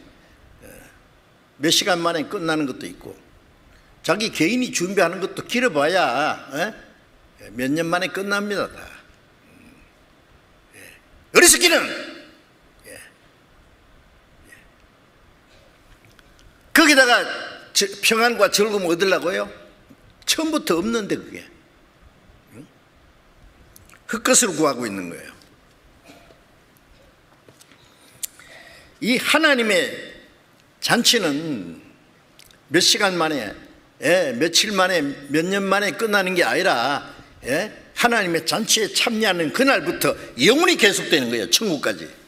몇 시간 만에 끝나는 것도 있고 자기 개인이 준비하는 것도 길어봐야 몇 년 만에 끝납니다. 어리석기는 거기다가 평안과 즐거움 얻으려고요? 처음부터 없는데 그게 흙것으로 구하고 있는 거예요. 이 하나님의 잔치는 몇 시간 만에 며칠 만에 몇 년 만에 끝나는 게 아니라 하나님의 잔치에 참여하는 그날부터 영원히 계속되는 거예요. 천국까지.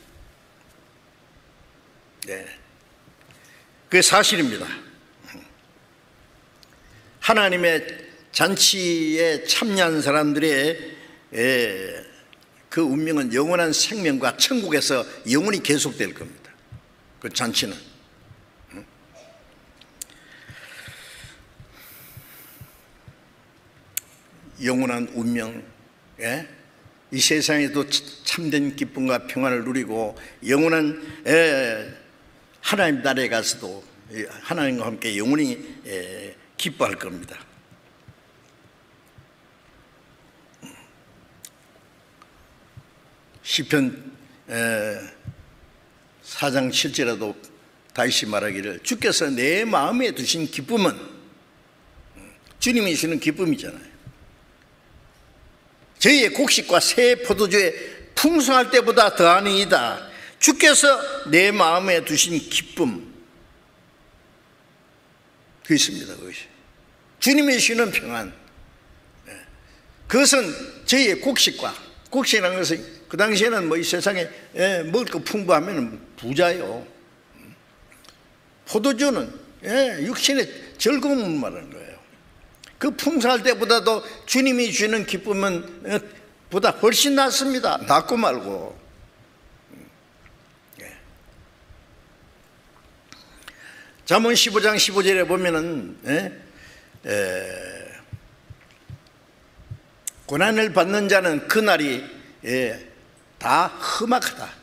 그게 사실입니다. 하나님의 잔치에 참여한 사람들의 그 운명은 영원한 생명과 천국에서 영원히 계속될 겁니다. 그 잔치는. 영원한 운명, 이 세상에도 참된 기쁨과 평안을 누리고 영원한 하나님 나라에 가서도 하나님과 함께 영원히 기뻐할 겁니다. 시편 4장 7절에도 다시 말하기를 주께서 내 마음에 두신 기쁨은 주님이 주시는 기쁨이잖아요. 저희의 곡식과 새 포도주에 풍성할 때보다 더하니이다. 주께서 내 마음에 두신 기쁨 그 있습니다. 그것이 주님이 주시는 평안. 그것은 저희의 곡식이라는 것은 그 당시에는 뭐 이 세상에 먹을 거 풍부하면 부자요. 포도주는 육신의 즐거움을 말하는 거예요. 그 풍성할 때보다도 주님이 주시는 기쁨은 보다 훨씬 낫습니다. 낫고 말고. 잠언 15장 15절에 보면은 고난을 받는 자는 그날이 다 험악하다.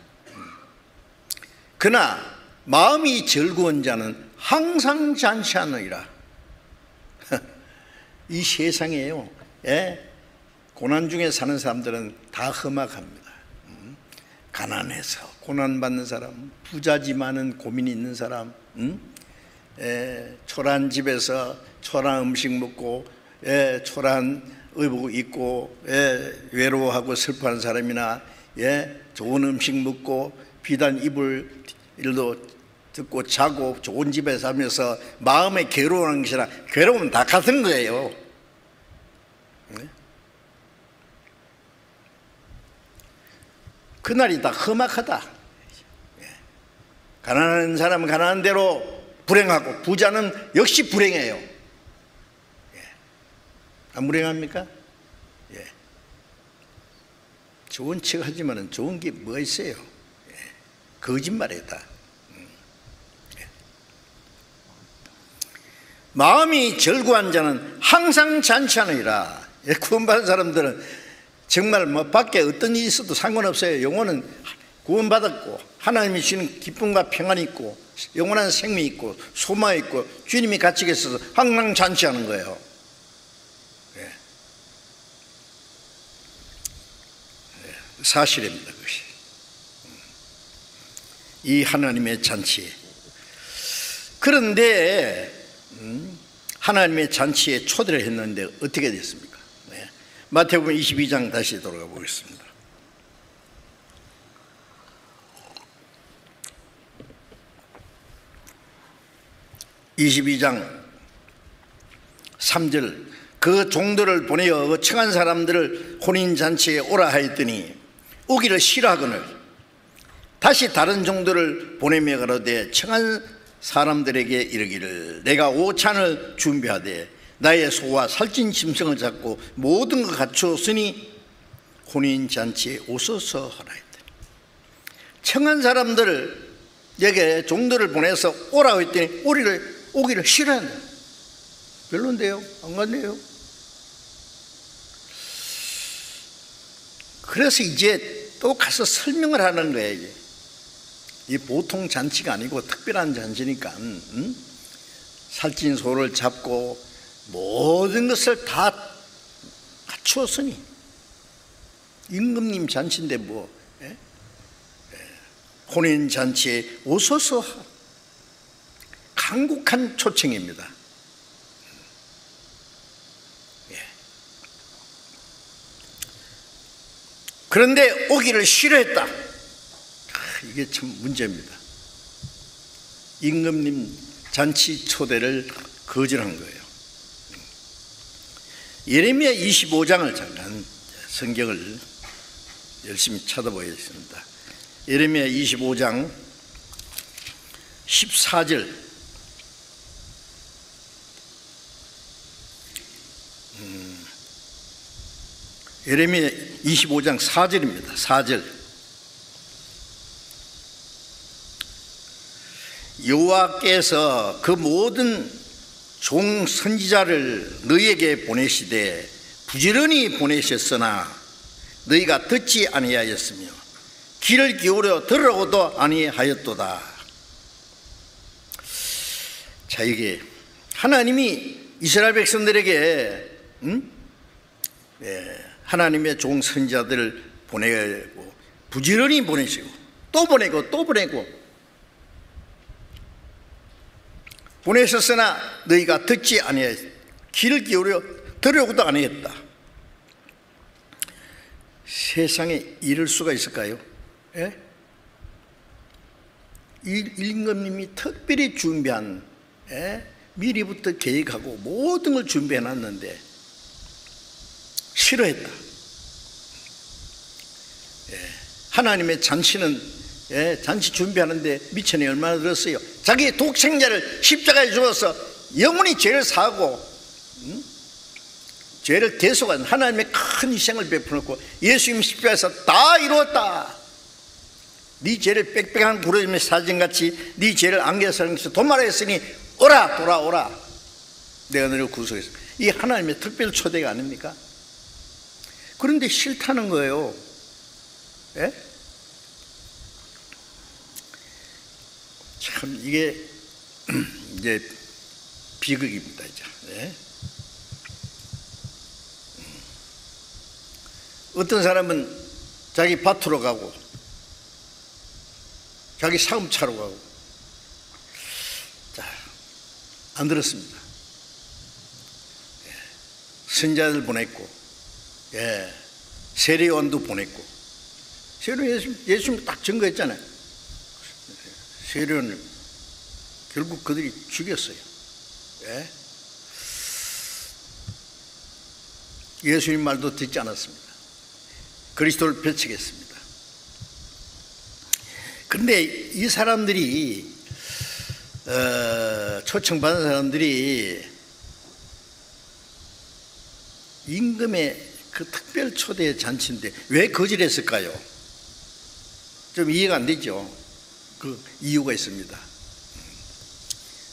그러나 마음이 즐거운 자는 항상 잔치하느니라. 이 세상에요, 고난 중에 사는 사람들은 다 험악합니다. 가난해서 고난받는 사람, 부자지만은 고민이 있는 사람, 초라한 집에서 초라한 음식 먹고 초라한 의복 입고 외로워하고 슬퍼하는 사람이나 좋은 음식 먹고 비단 이불 일도 듣고 자고 좋은 집에 살면서 마음에 괴로워하는 것이나 괴로움은 다 같은 거예요. 그날이 다 험악하다. 가난한 사람은 가난한 대로 불행하고 부자는 역시 불행해요. 안 불행합니까? 예. 좋은 척 하지만 좋은 게 뭐가 있어요? 예. 거짓말이에요 다. 예. 마음이 절구한 자는 항상 잔치하느니라. 예. 구원받은 사람들은 정말 뭐 밖에 어떤 일이 있어도 상관없어요. 영혼은 구원받았고 하나님이 주시는 기쁨과 평안이 있고 영원한 생명이 있고 소망이 있고 주님이 같이 계셔서 항상 잔치하는 거예요. 예. 사실입니다. 그것이. 이 하나님의 잔치. 그런데 하나님의 잔치에 초대를 했는데 어떻게 됐습니까? 네. 마태복음 22장 다시 돌아가 보겠습니다. 22장 3절 그 종들을 보내어 그 청한 사람들을 혼인잔치에 오라 하였더니 오기를 싫어하거늘 다시 다른 종들을 보내며 가로되 청한 사람들에게 이르기를 내가 오찬을 준비하되 나의 소와 살찐 짐승을 잡고 모든 것 갖추었으니 혼인잔치에 오소서 하라 했더니 청한 사람들에게 종들을 보내서 오라 했더니 오기를 싫어한다. 별론데요? 안 갔네요. 그래서 이제 또 가서 설명을 하는 거예요. 이제. 이 보통 잔치가 아니고 특별한 잔치니까 살찐 소를 잡고 모든 것을 다 갖추었으니 임금님 잔치인데 뭐 혼인잔치에 오소서 간곡한 초청입니다. 그런데 오기를 싫어했다. 이게 참 문제입니다. 임금님 잔치 초대를 거절한 거예요. 예레미야 25장을 잠깐 성경을 열심히 찾아보겠습니다. 예레미야 25장 14절 예레미야 25장 4절입니다. 4절 여호와께서 그 모든 종 선지자를 너희에게 보내시되 부지런히 보내셨으나 너희가 듣지 아니하였으며 귀를 기울여 들으라고도 아니하였도다. 자, 이게 하나님이 이스라엘 백성들에게 하나님의 종 선지자들을 보내고 부지런히 보내시고 또 보내고 또 보내고 보내셨으나 너희가 듣지 아니하였 귀를 기울여 들으려고도 아니했다. 세상에 이럴 수가 있을까요? 예? 임금님이 특별히 준비한 미리부터 계획하고 모든 걸 준비해놨는데 싫어했다. 하나님의 잔치는 잔치 준비하는데 미천이 얼마나 들었어요. 자기 독생자를 십자가에 죽어서 영원히 죄를 사하고 죄를 대속한 하나님의 큰 희생을 베풀었고 예수님 십자가에서 다 이루었다. 네 죄를 빽빽한 부르짖음의 사진같이 네 죄를 안개에서 도말하였으니 오라 돌아오라 내가 너를 구속했어. 이 하나님의 특별 초대가 아닙니까? 그런데 싫다는 거예요. 예? 참 이게 이제 비극입니다. 이제. 예? 어떤 사람은 자기 밭으로 가고 자기 사업차로 가고 자, 안 들었습니다. 선자들 보냈고 세례요한도 보냈고 세례요한 예수님 딱 증거했잖아요. 세례요한을 결국 그들이 죽였어요. 예수님 말도 듣지 않았습니다. 그리스도를 배척했습니다. 근데 이 사람들이 초청받은 사람들이 임금의 그 특별 초대 잔치인데 왜 거절했을까요? 좀 이해가 안 되죠. 그 이유가 있습니다.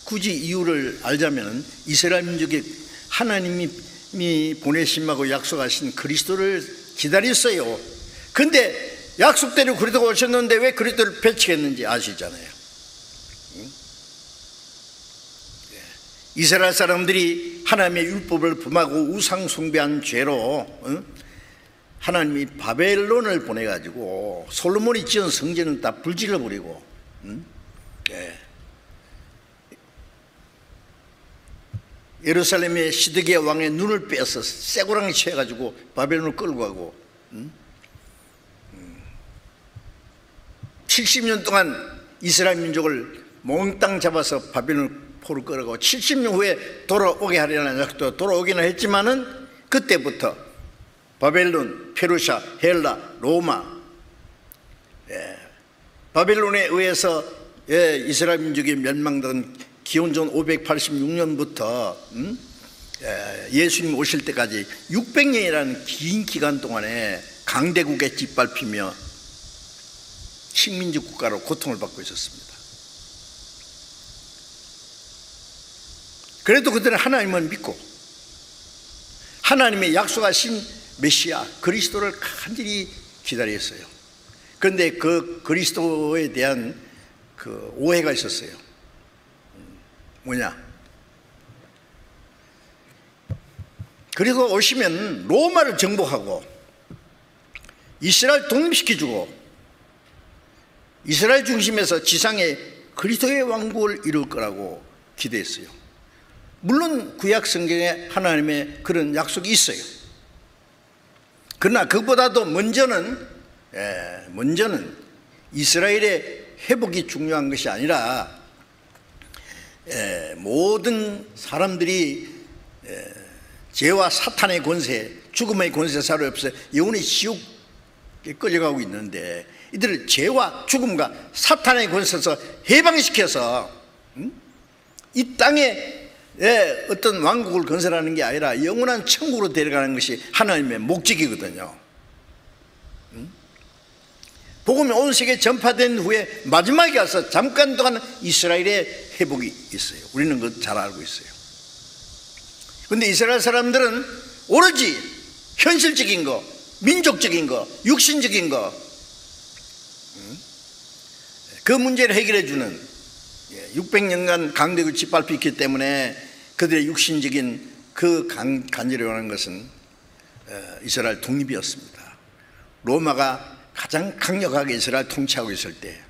굳이 이유를 알자면 이스라엘 민족이 하나님이 보내심하고 약속하신 그리스도를 기다렸어요. 근데 약속대로 그리스도가 오셨는데 왜 그리스도를 배척했는지 아시잖아요. 이스라엘 사람들이 하나님의 율법을 범하고 우상 숭배한 죄로 하나님이 바벨론을 보내가지고 솔로몬이 지은 성전은 다 불질러 버리고 예루살렘의 시드기야 왕의 눈을 빼서 쇠고랑이 채가지고 바벨론을 끌고 가고 70년 동안 이스라엘 민족을 몽땅 잡아서 바벨론 포로 끌어가고 70년 후에 돌아오게 하려는 약속도 돌아오기는 했지만은 그때부터 바벨론, 페르시아, 헬라, 로마 바벨론에 의해서 이스라엘 민족이 멸망된 기원전 586년부터 예수님 오실 때까지 600년이라는 긴 기간 동안에 강대국에 짓밟히며 식민지 국가로 고통을 받고 있었습니다. 그래도 그들은 하나님을 믿고 하나님의 약속하신 메시아 그리스도를 간절히 기다렸어요. 그런데 그 그리스도에 대한 그 오해가 있었어요. 뭐냐? 그리고 오시면 로마를 정복하고 이스라엘 독립시켜주고 이스라엘 중심에서 지상에 그리스도의 왕국을 이룰 거라고 기대했어요. 물론 구약 성경에 하나님의 그런 약속이 있어요. 그러나 그보다도 먼저는 이스라엘의 회복이 중요한 것이 아니라 모든 사람들이 죄와 사탄의 권세, 죽음의 권세 사로잡혀서 영원히 지옥에 끌려가고 있는데 이들을 죄와 죽음과 사탄의 권세에서 해방시켜서 이 땅에 어떤 왕국을 건설하는 게 아니라 영원한 천국으로 데려가는 것이 하나님의 목적이거든요. 복음이 온 세계에 전파된 후에 마지막에 가서 잠깐 동안 이스라엘의 회복이 있어요. 우리는 그거 잘 알고 있어요. 그런데 이스라엘 사람들은 오로지 현실적인 거, 민족적인 거, 육신적인 거 그 문제를 해결해 주는 600년간 강대국을 짓밟혔기 때문에 그들의 육신적인 그 간절히 원하는 것은 이스라엘 독립이었습니다. 로마가 가장 강력하게 이스라엘 통치하고 있을 때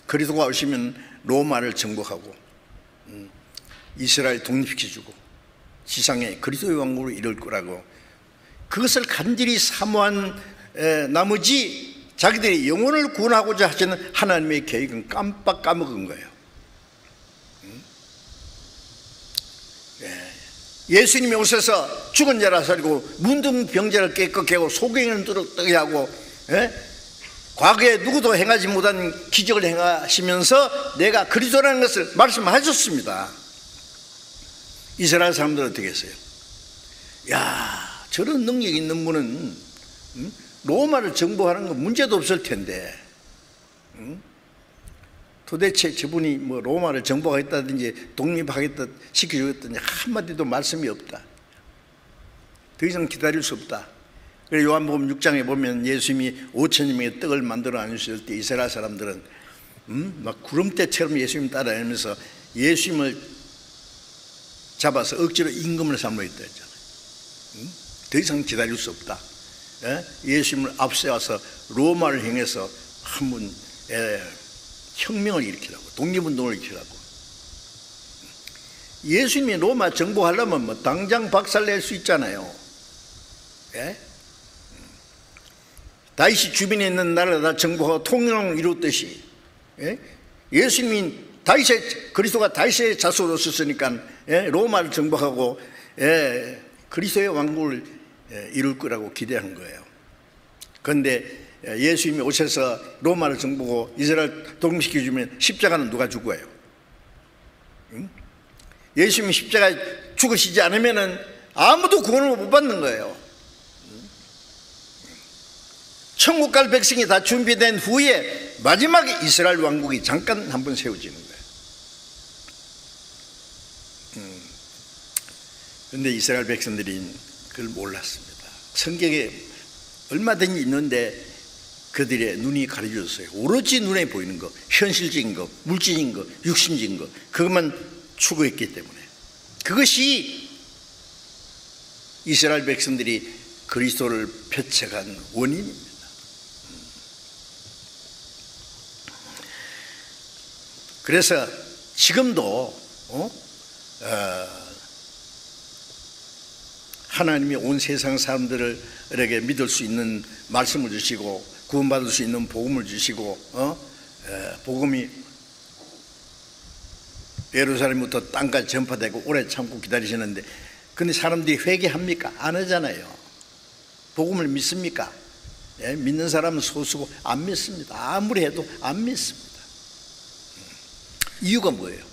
그리스도가 오시면 로마를 정복하고 이스라엘 독립시켜주고 지상에 그리스도의 왕국을 이룰 거라고 그것을 간절히 사모한 나머지 자기들이 영혼을 구원하고자 하시는 하나님의 계획은 깜빡 까먹은 거예요. 예수님이 오셔서 죽은 자라 살리고 문둥병자를 깨끗게 하고 소경을 뚫게 하고 과거에 누구도 행하지 못한 기적을 행하시면서 내가 그리스도라는 것을 말씀하셨습니다. 이스라엘 사람들은 어떻게 했어요? 야, 저런 능력 있는 분은 로마를 정복하는 건 문제도 없을 텐데 도대체 저분이 뭐 로마를 정복하겠다든지 독립하겠다 시켜주겠다든지 한마디도 말씀이 없다. 더 이상 기다릴 수 없다. 그래서 요한복음 6장에 보면 예수님이 5,000명의 떡을 만들어 나누실 때 이스라엘 사람들은 막 구름대처럼 예수님 따라다니면서 예수님을 잡아서 억지로 임금을 삼으려 했다 했잖아요. 더 이상 기다릴 수 없다. 예수님을 앞세워서 로마를 향해서 한번 혁명을 일으키라고, 독립운동을 일으키라고. 예수님이 로마 정복하려면 뭐 당장 박살낼 수 있잖아요. 다윗이 주변에 있는 나라를 다 정복하고 통일을 이뤘듯이 예수님이 그리스도가 다윗의 자손으로 썼으니까 로마를 정복하고 그리스도의 왕국을 이룰 거라고 기대한 거예요. 그런데 예수님이 오셔서 로마를 정복하고 이스라엘 독립시켜주면 십자가는 누가 죽어요? 응? 예수님이 십자가에 죽으시지 않으면 아무도 구원을 못 받는 거예요. 천국 갈 백성이 다 준비된 후에 마지막에 이스라엘 왕국이 잠깐 한번 세워지는 거예요. 그런데 이스라엘 백성들이 그걸 몰랐습니다. 성경에 얼마든지 있는데 그들의 눈이 가려졌어요. 오로지 눈에 보이는 것, 현실적인 것, 물질적인 것, 육신적인 것, 그것만 추구했기 때문에 그것이 이스라엘 백성들이 그리스도를 폐척한 원인입니다. 그래서 지금도 하나님이 온 세상 사람들에게 믿을 수 있는 말씀을 주시고 구원받을 수 있는 복음을 주시고 복음이 예루살렘부터 땅까지 전파되고 오래 참고 기다리시는데, 근데 사람들이 회개합니까? 안 하잖아요. 복음을 믿습니까? 예, 믿는 사람은 소수고 안 믿습니다. 아무리 해도 안 믿습니다. 이유가 뭐예요?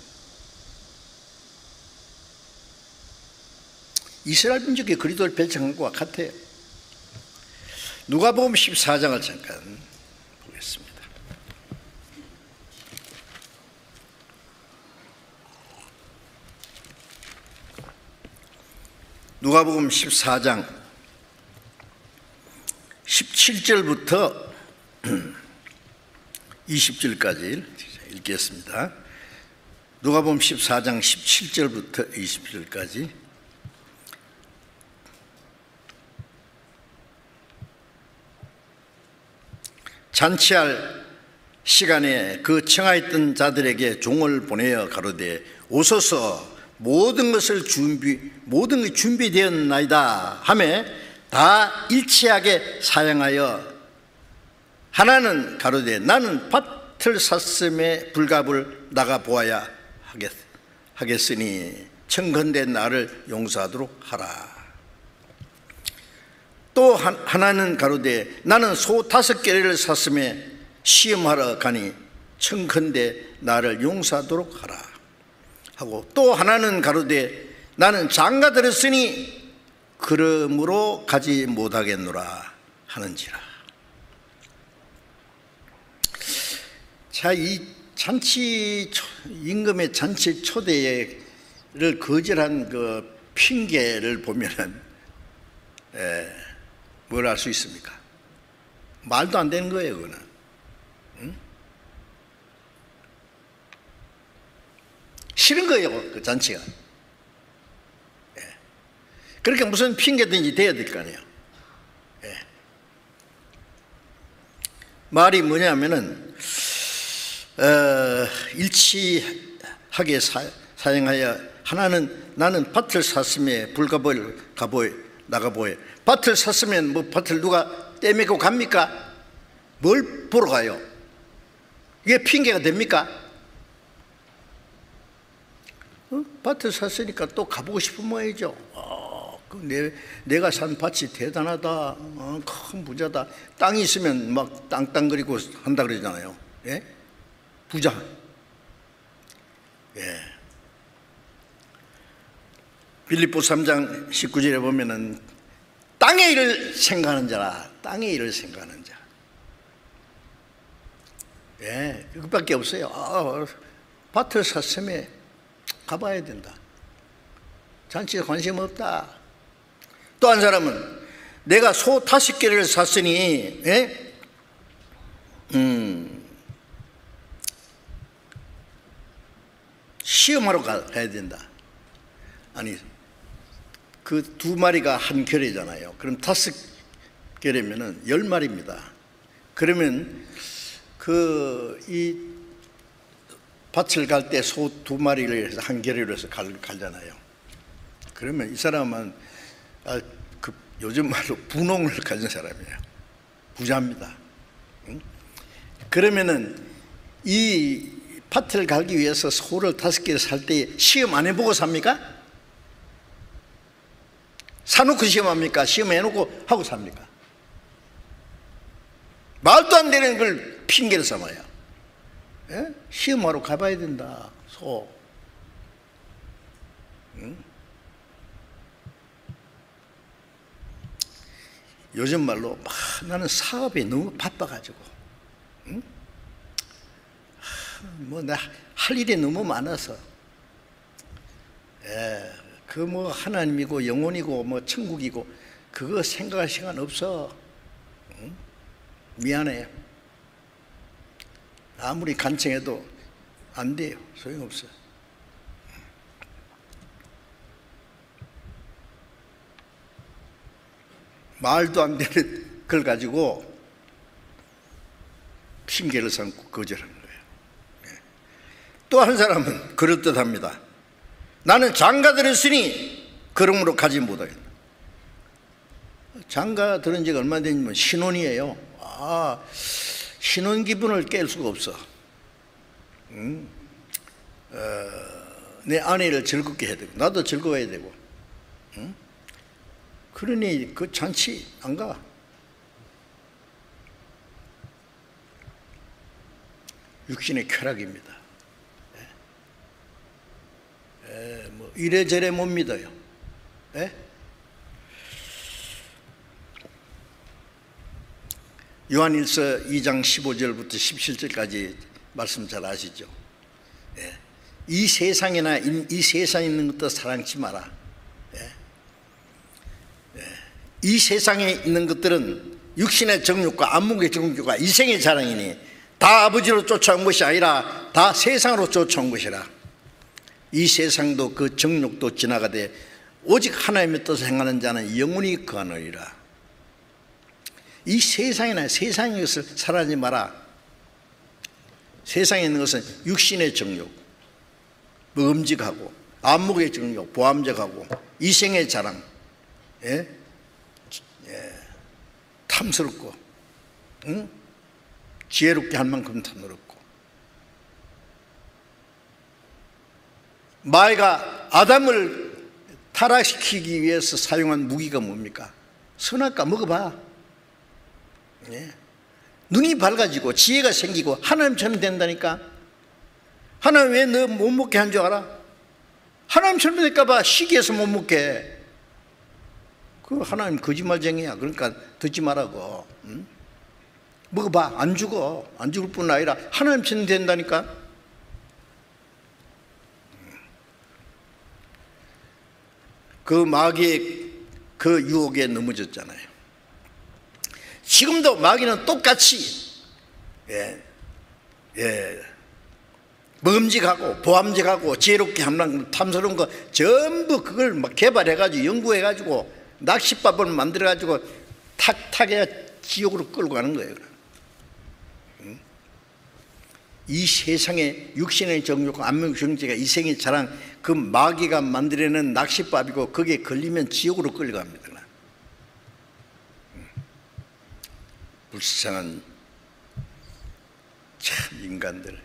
이스라엘 민족이 그리스도를 배척한 것과 같아요. 누가복음 14장을 잠깐 보겠습니다. 누가복음 14장 17절부터 20절까지 읽겠습니다. 누가복음 14장 17절부터 20절까지. 잔치할 시간에 그 청하였던 자들에게 종을 보내어 가로되 오소서 모든 것이 준비되었나이다 하매 다 일치하게 사양하여 하나는 가로되 나는 밭을 샀음에 불갑을 나가 보아야 하겠으니 청컨대 나를 용서하도록 하라. 또 하나는 가로되 나는 소 5개를 샀음에 시험하러 가니 청컨대 나를 용서하도록 하라 하고, 또 하나는 가로되 나는 장가 들었으니 그러므로 가지 못하겠노라 하는지라. 자, 이 잔치 임금의 잔치 초대를 거절한 그 핑계를 보면은 뭘 알 수 있습니까? 말도 안 되는 거예요, 그거는. 응? 싫은 거예요, 그 잔치가. 그렇게 무슨 핑계든지 돼야 될 거 아니에요. 말이 뭐냐면은 일치하게 사용하여 하나는 나는 밭을 샀음에 불갑을 나가보여. 밭을 샀으면 뭐 밭을 누가 떼매고 갑니까? 뭘 보러 가요? 이게 핑계가 됩니까? 밭을 샀으니까 또 가보고 싶은 모양이죠. 내가 산 밭이 대단하다, 큰 부자다. 땅이 있으면 막 땅땅거리고 한다 그러잖아요. 예? 부자. 예. 빌립보 3장 19절에 보면은 땅의 일을 생각하는 자라. 땅의 일을 생각하는 자. 예, 그것밖에 없어요. 밭을 샀으면 가봐야 된다. 잔치에 관심 없다. 또 한 사람은 내가 소 5개를 샀으니 시험하러 가야 된다. 아니, 그 2마리가 한 결이잖아요. 그럼 5결이면은 10마리입니다. 그러면 이 밭을 갈 때 소 2마리를 해서 한 결이로 해서 갈잖아요. 그러면 이 사람은 요즘 말로 분홍을 가진 사람이에요. 부자입니다. 그러면은 이 밭을 갈기 위해서 소를 5개를 살 때 시험 안 해보고 삽니까? 사놓고 시험합니까? 시험해놓고 하고 삽니까? 말도 안 되는 걸 핑계를 삼아요. 예? 시험하러 가봐야 된다. 응? 요즘 말로 나는 사업에 너무 바빠가지고, 응? 나 할 일이 너무 많아서, 그 하나님이고 영혼이고 천국이고 그거 생각할 시간 없어. 응? 미안해. 아무리 간청해도 안 돼요. 소용없어요. 말도 안 되는 걸 가지고 핑계를 삼고 거절하는 거예요. 또 한 사람은 그럴듯합니다. 나는 장가 들었으니 그러므로 가지 못하겠다. 장가 들은 지가 얼마 됐냐면 신혼이에요. 신혼 기분을 깰 수가 없어. 내 아내를 즐겁게 해야 되고 나도 즐거워야 되고, 그러니 그 잔치 안 가. 육신의 쾌락입니다. 이래저래 못 믿어요. 요한일서 2장 15절부터 17절까지 말씀 잘 아시죠? 이 세상이나 이 세상에 있는 것도 사랑치 마라. 이 세상에 있는 것들은 육신의 정욕과 안목의 정욕과 이생의 자랑이니 다 아버지로 쫓아온 것이 아니라 다 세상으로 쫓아온 것이라. 이 세상도 그 정욕도 지나가되 오직 하나님의 뜻을 행하는 자는 영원히 거하느니라. 이 세상이나 세상의 것을 사랑하지 마라. 세상에 있는 것은 육신의 정욕, 음직하고 안목의 정욕, 보암직하고 이생의 자랑, 탐스럽고, 지혜롭게 할 만큼 탐스럽고. 마귀가 아담을 타락시키기 위해서 사용한 무기가 뭡니까? 선악과 먹어봐. 눈이 밝아지고 지혜가 생기고 하나님처럼 된다니까. 하나님 왜 너 못 먹게 한 줄 알아? 하나님처럼 될까 봐 시기해서 못 먹게 해. 그 하나님 거짓말쟁이야. 그러니까 듣지 말라고. 먹어봐. 안 죽어. 안 죽을 뿐 아니라 하나님처럼 된다니까. 그 마귀의 그 유혹에 넘어졌잖아요. 지금도 마귀는 똑같이 먹음직하고 보암직하고 지혜롭게 함랑 탐스러운 거 전부 그걸 막 개발해가지고 연구해가지고 낚싯밥을 만들어가지고 탁탁해야 지옥으로 끌고 가는 거예요. 이 세상의 육신의 정욕과 안목의 정죄가 이생의 자랑, 그 마귀가 만들어낸 낚싯밥이고 거기에 걸리면 지옥으로 끌려갑니다. 불쌍한 참 인간들.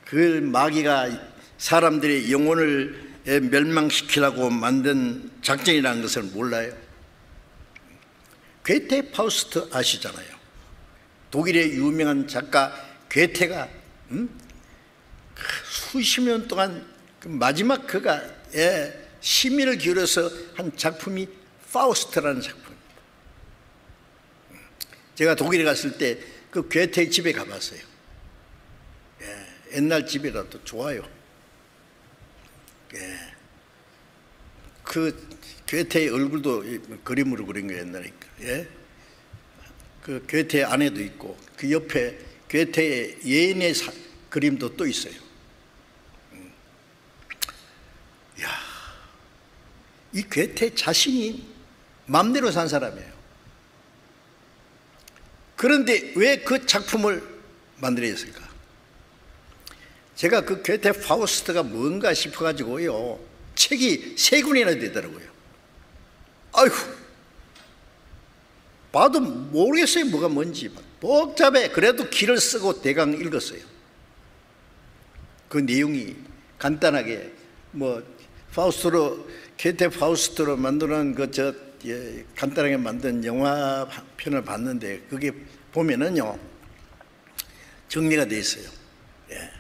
그 마귀가 사람들의 영혼을 멸망시키려고 만든 작전이라는 것을 몰라요. 괴테 파우스트 아시잖아요. 독일의 유명한 작가 괴테가 수십 년 동안 마지막 그가 심의를 기울여서 한 작품이 파우스트라는 작품입니다. 제가 독일에 갔을 때 그 괴테 집에 가봤어요. 옛날 집이라도 좋아요. 그 괴테의 얼굴도 그림으로 그린 거 옛날이니까. 그 괴테의 아내도 있고 그 옆에 괴테의 예인의 그림도 또 있어요. 이 괴테 자신이 마음대로 산 사람이에요. 그런데 왜 그 작품을 만들어냈을까? 제가 그 괴테 파우스트가 뭔가 싶어가지고요, 책이 3권이나 되더라고요. 아이고, 봐도 모르겠어요. 뭐가 뭔지. 복잡해. 그래도 길을 쓰고 대강 읽었어요. 그 내용이 간단하게 파우스트로, 괴테 파우스트로 만들어낸 간단하게 만든 영화 편을 봤는데 그게 보면은요 정리가 돼 있어요. 예.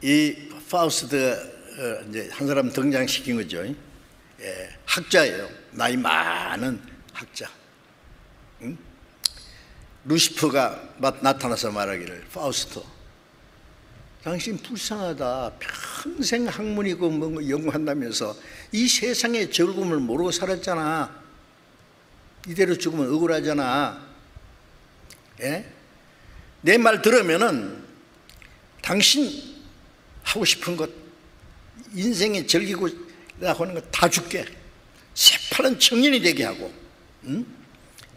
이 파우스트가 이제 한 사람 등장시킨 거죠. 예. 학자예요. 나이 많은 학자. 응? 루시퍼가 나타나서 말하기를, 파우스트, 당신 불쌍하다. 평생 학문이고 뭐 연구한다면서 이 세상의 즐거움을 모르고 살았잖아. 이대로 죽으면 억울하잖아. 예? 내 말 들으면은 당신 하고 싶은 것, 인생에 즐기고 하는 거 다 줄게. 새파란 청년이 되게 하고, 응?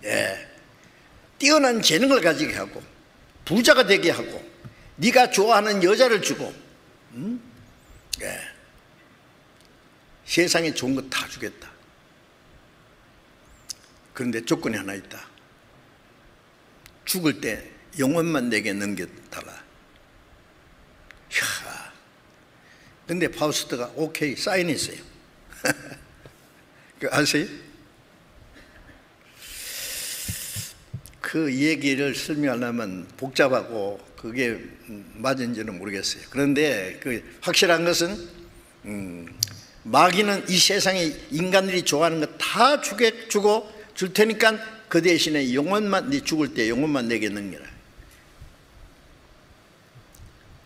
예. 뛰어난 재능을 가지게 하고, 부자가 되게 하고, 네가 좋아하는 여자를 주고, 응? 예. 세상에 좋은 거 다 주겠다. 그런데 조건이 하나 있다. 죽을 때 영혼만 내게 넘겨달라. 이야. 근데 파우스트가 오케이 사인했어요. 그 아세요? 그 얘기를 설명하려면 복잡하고 그게 맞은지는 모르겠어요. 그런데 그 확실한 것은 마귀는 이 세상에 인간들이 좋아하는 거 다 주고 줄 테니까 그 대신에 영혼만, 네 죽을 때 영혼만 내게 넘겨라.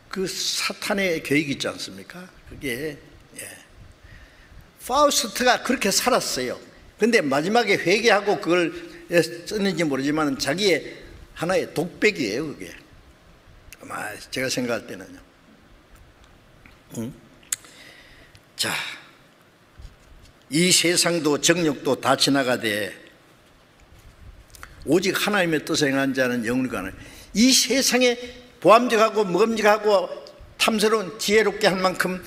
그 사탄의 계획이 있지 않습니까? 그게 파우스트가 그렇게 살았어요. 근데 마지막에 회개하고 그걸 썼는지 모르지만 자기의 하나의 독백이에요. 그게 아마 제가 생각할 때는요. 응? 자, 이 세상도 정욕도 다 지나가되 오직 하나님의 뜻을 행한 자는 영원히 가는. 이 세상에 보암직하고 먹음직하고 탐스러운 지혜롭게 할 만큼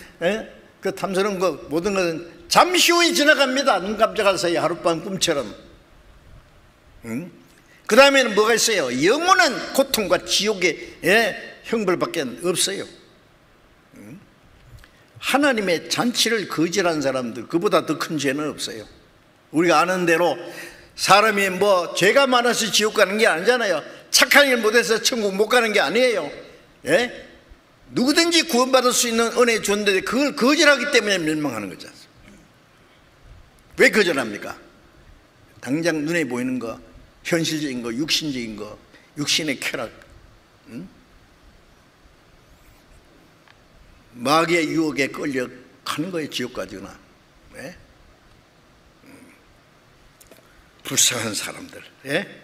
그 탐스러운 것 모든 것은 잠시 후에 지나갑니다. 눈 깜짝할 사이 하룻밤 꿈처럼. 응? 그 다음에는 뭐가 있어요? 영원한 고통과 지옥의 형벌밖에 없어요. 응? 하나님의 잔치를 거절한 사람들, 그보다 더 큰 죄는 없어요. 우리가 아는 대로 사람이 뭐 죄가 많아서 지옥 가는 게 아니잖아요. 착한 일 못해서 천국 못 가는 게 아니에요. 예? 누구든지 구원받을 수 있는 은혜 줬는데 그걸 거절하기 때문에 멸망하는 거죠. 왜 거절합니까? 당장 눈에 보이는 거, 현실적인 거, 육신적인 거, 육신의 쾌락, 응? 마귀의 유혹에 끌려 가는 거예요. 지옥까지나. 네? 불쌍한 사람들. 예?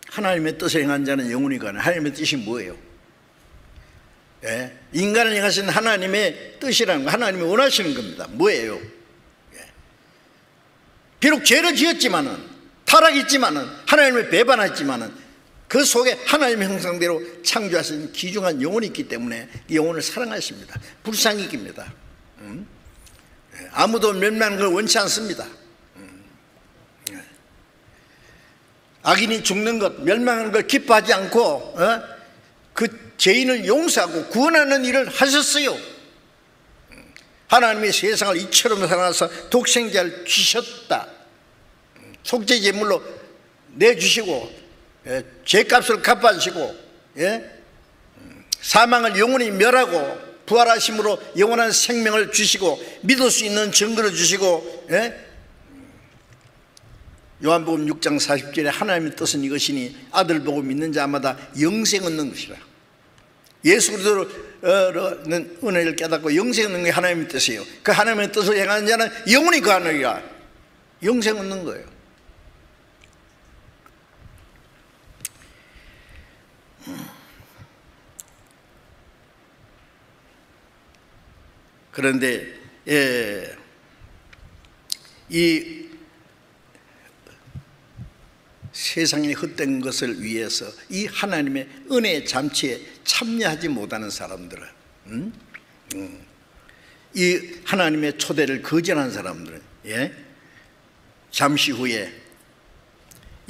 하나님의 뜻을 행한 자는 영원히 가는. 하나님의 뜻이 뭐예요? 예? 인간을 향하신 하나님의 뜻이라는 거, 하나님이 원하시는 겁니다. 뭐예요? 예. 비록 죄를 지었지만은, 타락했지만은, 하나님을 배반했지만은 그 속에 하나님의 형상대로 창조하신 귀중한 영혼이 있기 때문에 이 영혼을 사랑하십니다. 불쌍히 깁니다. 예. 아무도 멸망하는 걸 원치 않습니다. 예. 악인이 죽는 것, 멸망하는 걸 기뻐하지 않고 그 죄인을 용서하고 구원하는 일을 하셨어요. 하나님이 세상을 이처럼 사랑하사 독생자를 주셨다. 속죄 제물로 내주시고 죄값을 갚아주시고 사망을 영원히 멸하고 부활하심으로 영원한 생명을 주시고 믿을 수 있는 증거를 주시고 요한복음 6장 40절에 하나님의 뜻은 이것이니 아들 보고 믿는 자마다 영생 얻는 것이라. 예수 그리스도는 은혜를 깨닫고 영생 얻는 게 하나님의 뜻이에요. 그 하나님의 뜻을 행하는 자는 영원히 가느니라. 영생 얻는 거예요. 그런데 이 세상의 헛된 것을 위해서 이 하나님의 은혜의 잠치에 참여하지 못하는 사람들은 이 하나님의 초대를 거절한 사람들은 잠시 후에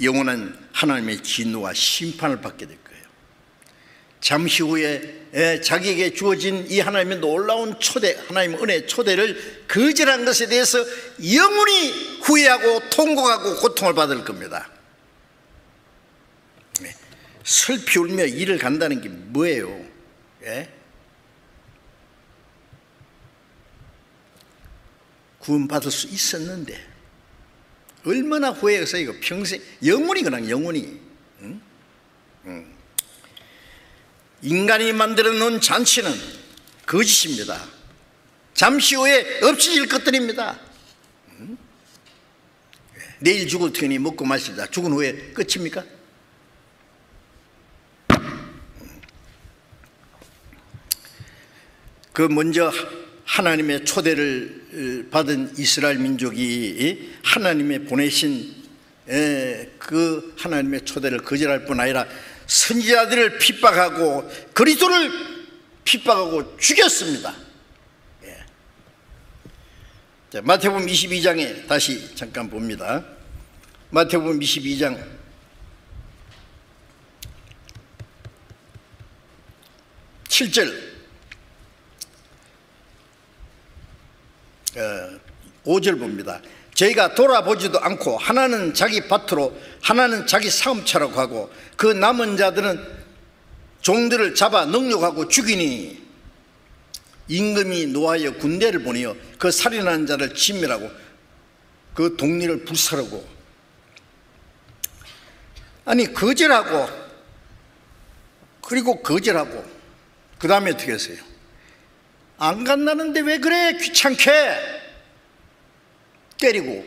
영원한 하나님의 진노와 심판을 받게 될 거예요. 잠시 후에 자기에게 주어진 이 하나님의 놀라운 초대, 하나님의 은혜의 초대를 거절한 것에 대해서 영원히 후회하고 통곡하고 고통을 받을 겁니다. 슬피 울며 일을 간다는 게 뭐예요? 구원받을 수 있었는데 얼마나 후회해서 이거 평생 영원히 그냥 영원히. 인간이 만들어 놓은 잔치는 거짓입니다. 잠시 후에 없어질 것들입니다. 내일 죽을 테니 먹고 마시자. 죽은 후에 끝입니까? 그 먼저 하나님의 초대를 받은 이스라엘 민족이 하나님의 보내신 그 하나님의 초대를 거절할 뿐 아니라 선지자들을 핍박하고 그리스도를 핍박하고 죽였습니다. 자, 마태복음 22장에 다시 잠깐 봅니다. 마태복음 22장 7절 5절 봅니다. 저희가 돌아보지도 않고 하나는 자기 밭으로 하나는 자기 사업처라고 하고 그 남은 자들은 종들을 잡아 능욕하고 죽이니 임금이 노하여 군대를 보내어 그 살인하는 자를 진멸하고 그 동리를 불사르고. 아니 거절하고 그리고 거절하고 그 다음에 어떻게 했어요? 안 간다는데 왜 그래 귀찮게 때리고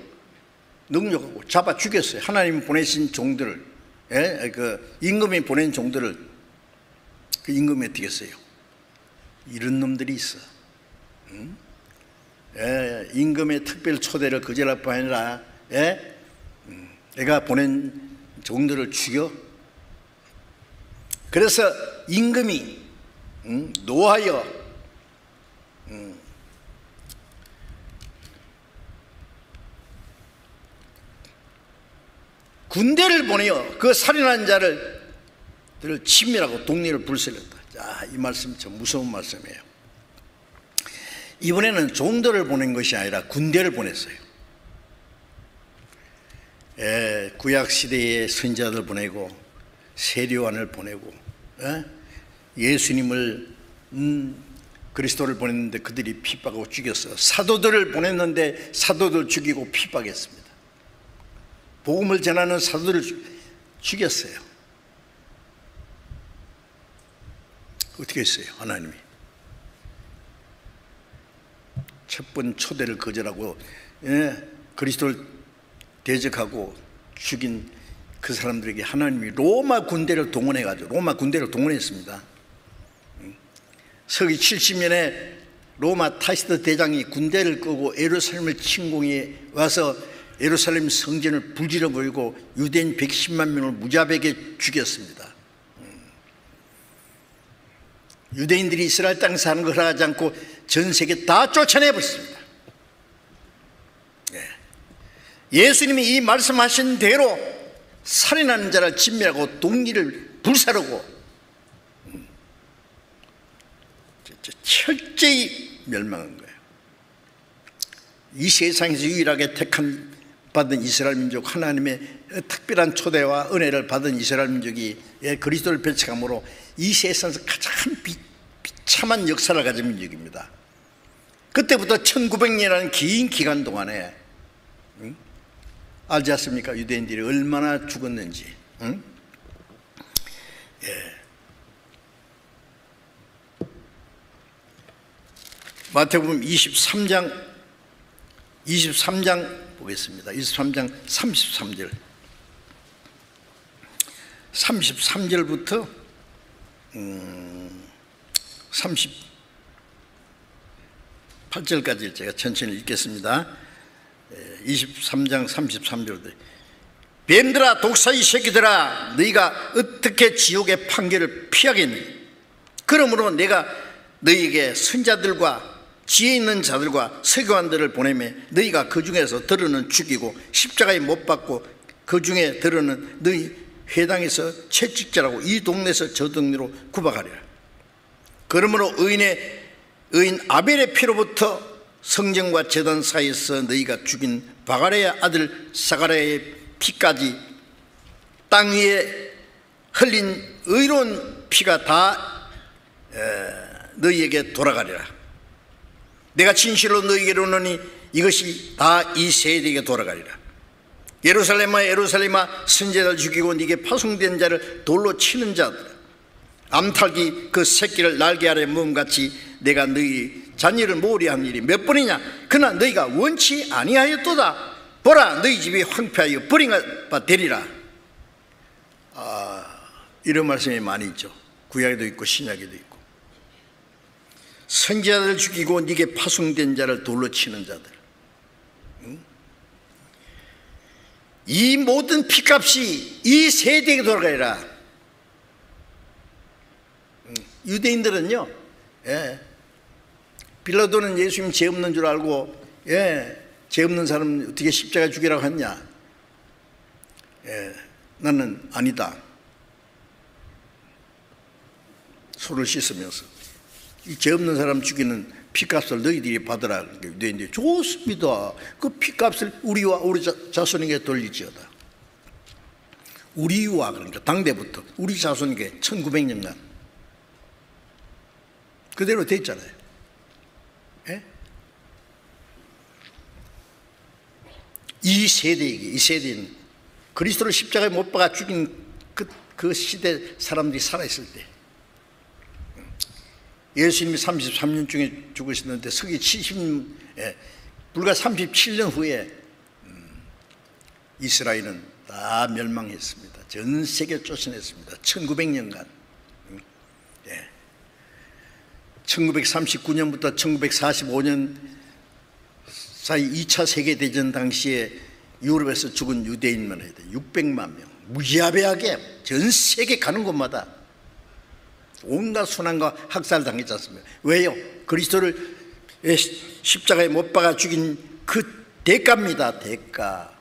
능욕하고 잡아 죽였어요. 하나님이 보내신 종들을, 그 임금이 보낸 종들을. 그 임금이 어떻게 했어요? 이런 놈들이 있어. 임금의 특별 초대를 거절할 뿐 아니라 내가 보낸 종들을 죽여. 그래서 임금이 노하여 군대를 보내어 그 살인한 자를 치밀하고 동리를 불살렸다. 자, 이 말씀 참 무서운 말씀이에요. 이번에는 종들을 보낸 것이 아니라 군대를 보냈어요. 구약 시대의 선지자들 보내고 세례요한을 보내고 예수님을 그리스도를 보냈는데 그들이 핍박하고 죽였어요. 사도들을 보냈는데 사도들 죽이고 핍박했습니다. 복음을 전하는 사도들을 죽였어요. 어떻게 했어요? 하나님이 첫 번 초대를 거절하고 그리스도를 대적하고 죽인 그 사람들에게 하나님이 로마 군대를 동원해가지고 로마 군대를 동원했습니다. 서기 70년에 로마 타시드 대장이 군대를 끄고 예루살렘을 침공해 와서 예루살렘 성전을 불질러 버리고 유대인 110만 명을 무자비하게 죽였습니다. 유대인들이 이스라엘 땅에 사는 걸 허락하지 않고 전 세계 다 쫓아내버렸습니다. 예수님이 이 말씀하신 대로 살인하는 자를 진멸하고 동리를 불사르고 철저히 멸망한 거예요. 이 세상에서 유일하게 택한 받은 이스라엘 민족, 하나님의 특별한 초대와 은혜를 받은 이스라엘 민족이 그리스도를 배척함으로 이 세상에서 가장 비참한 역사를 가진 민족입니다. 그때부터 1900년이라는 긴 기간 동안에 알지 않습니까? 유대인들이 얼마나 죽었는지. 마태복음 23장 보겠습니다. 23장 33절 33절부터 38절까지 제가 천천히 읽겠습니다. 23장 33절 뱀들아 독사의 새끼들아 너희가 어떻게 지옥의 판결을 피하겠니? 그러므로 내가 너희에게 선자들과 지혜 있는 자들과 서기관들을 보내매 너희가 그 중에서 들어는 죽이고 십자가에 못 박고 그 중에 들어는 너희 회당에서 채찍질하고 이 동네에서 저 동네로 구박하리라. 그러므로 의인 아벨의 피로부터 성전과 제단 사이에서 너희가 죽인 바가레의 아들 사가랴의 피까지 땅 위에 흘린 의로운 피가 다 너희에게 돌아가리라. 내가 진실로 너희에게 이르노니 이것이 다 이 세대에게 돌아가리라. 예루살렘아 예루살렘아 선지자를 죽이고 네게 파송된 자를 돌로 치는 자들, 암탉이 그 새끼를 날개 아래 모음같이 내가 너희 자녀를 모으려 한 일이 몇 번이냐. 그러나 너희가 원치 아니하였도다. 보라, 너희 집이 황폐하여 버린 바 되리라. 이런 말씀이 많이 있죠. 구약에도 있고 신약에도 있고. 선지자를 죽이고 네게 파송된 자를 돌로 치는 자들, 이 모든 피값이 이 세대에게 돌아가리라. 유대인들은요, 빌라도는 예수님 죄 없는 줄 알고, 죄 없는 사람 어떻게 십자가 죽이라고 했냐. 나는 아니다. 손을 씻으면서 이 죄 없는 사람 죽이는 피값을 너희들이 받으라. 유대인들이 좋습니다. 그 피값을 우리와 우리 자손에게 돌리지어다. 우리와, 그러니까 당대부터 우리 자손에게 1900년간 그대로 돼 있잖아요. 이 세대에게, 이 세대는 그리스도를 십자가에 못 박아 죽인 그 시대 사람들이 살아있을 때, 예수님이 33년 중에 죽으셨는데 서기 70, 불과 37년 후에 이스라엘은 다 멸망했습니다. 전 세계 쫓아냈습니다. 1900년간. 1939년부터 1945년 사이 2차 세계대전 당시에 유럽에서 죽은 유대인만 해도 600만 명, 무지하게 전 세계 가는 곳마다 온갖 순환과 학살당했지 않습니까? 왜요? 그리스도를 십자가에 못 박아 죽인 그 대가입니다. 대가.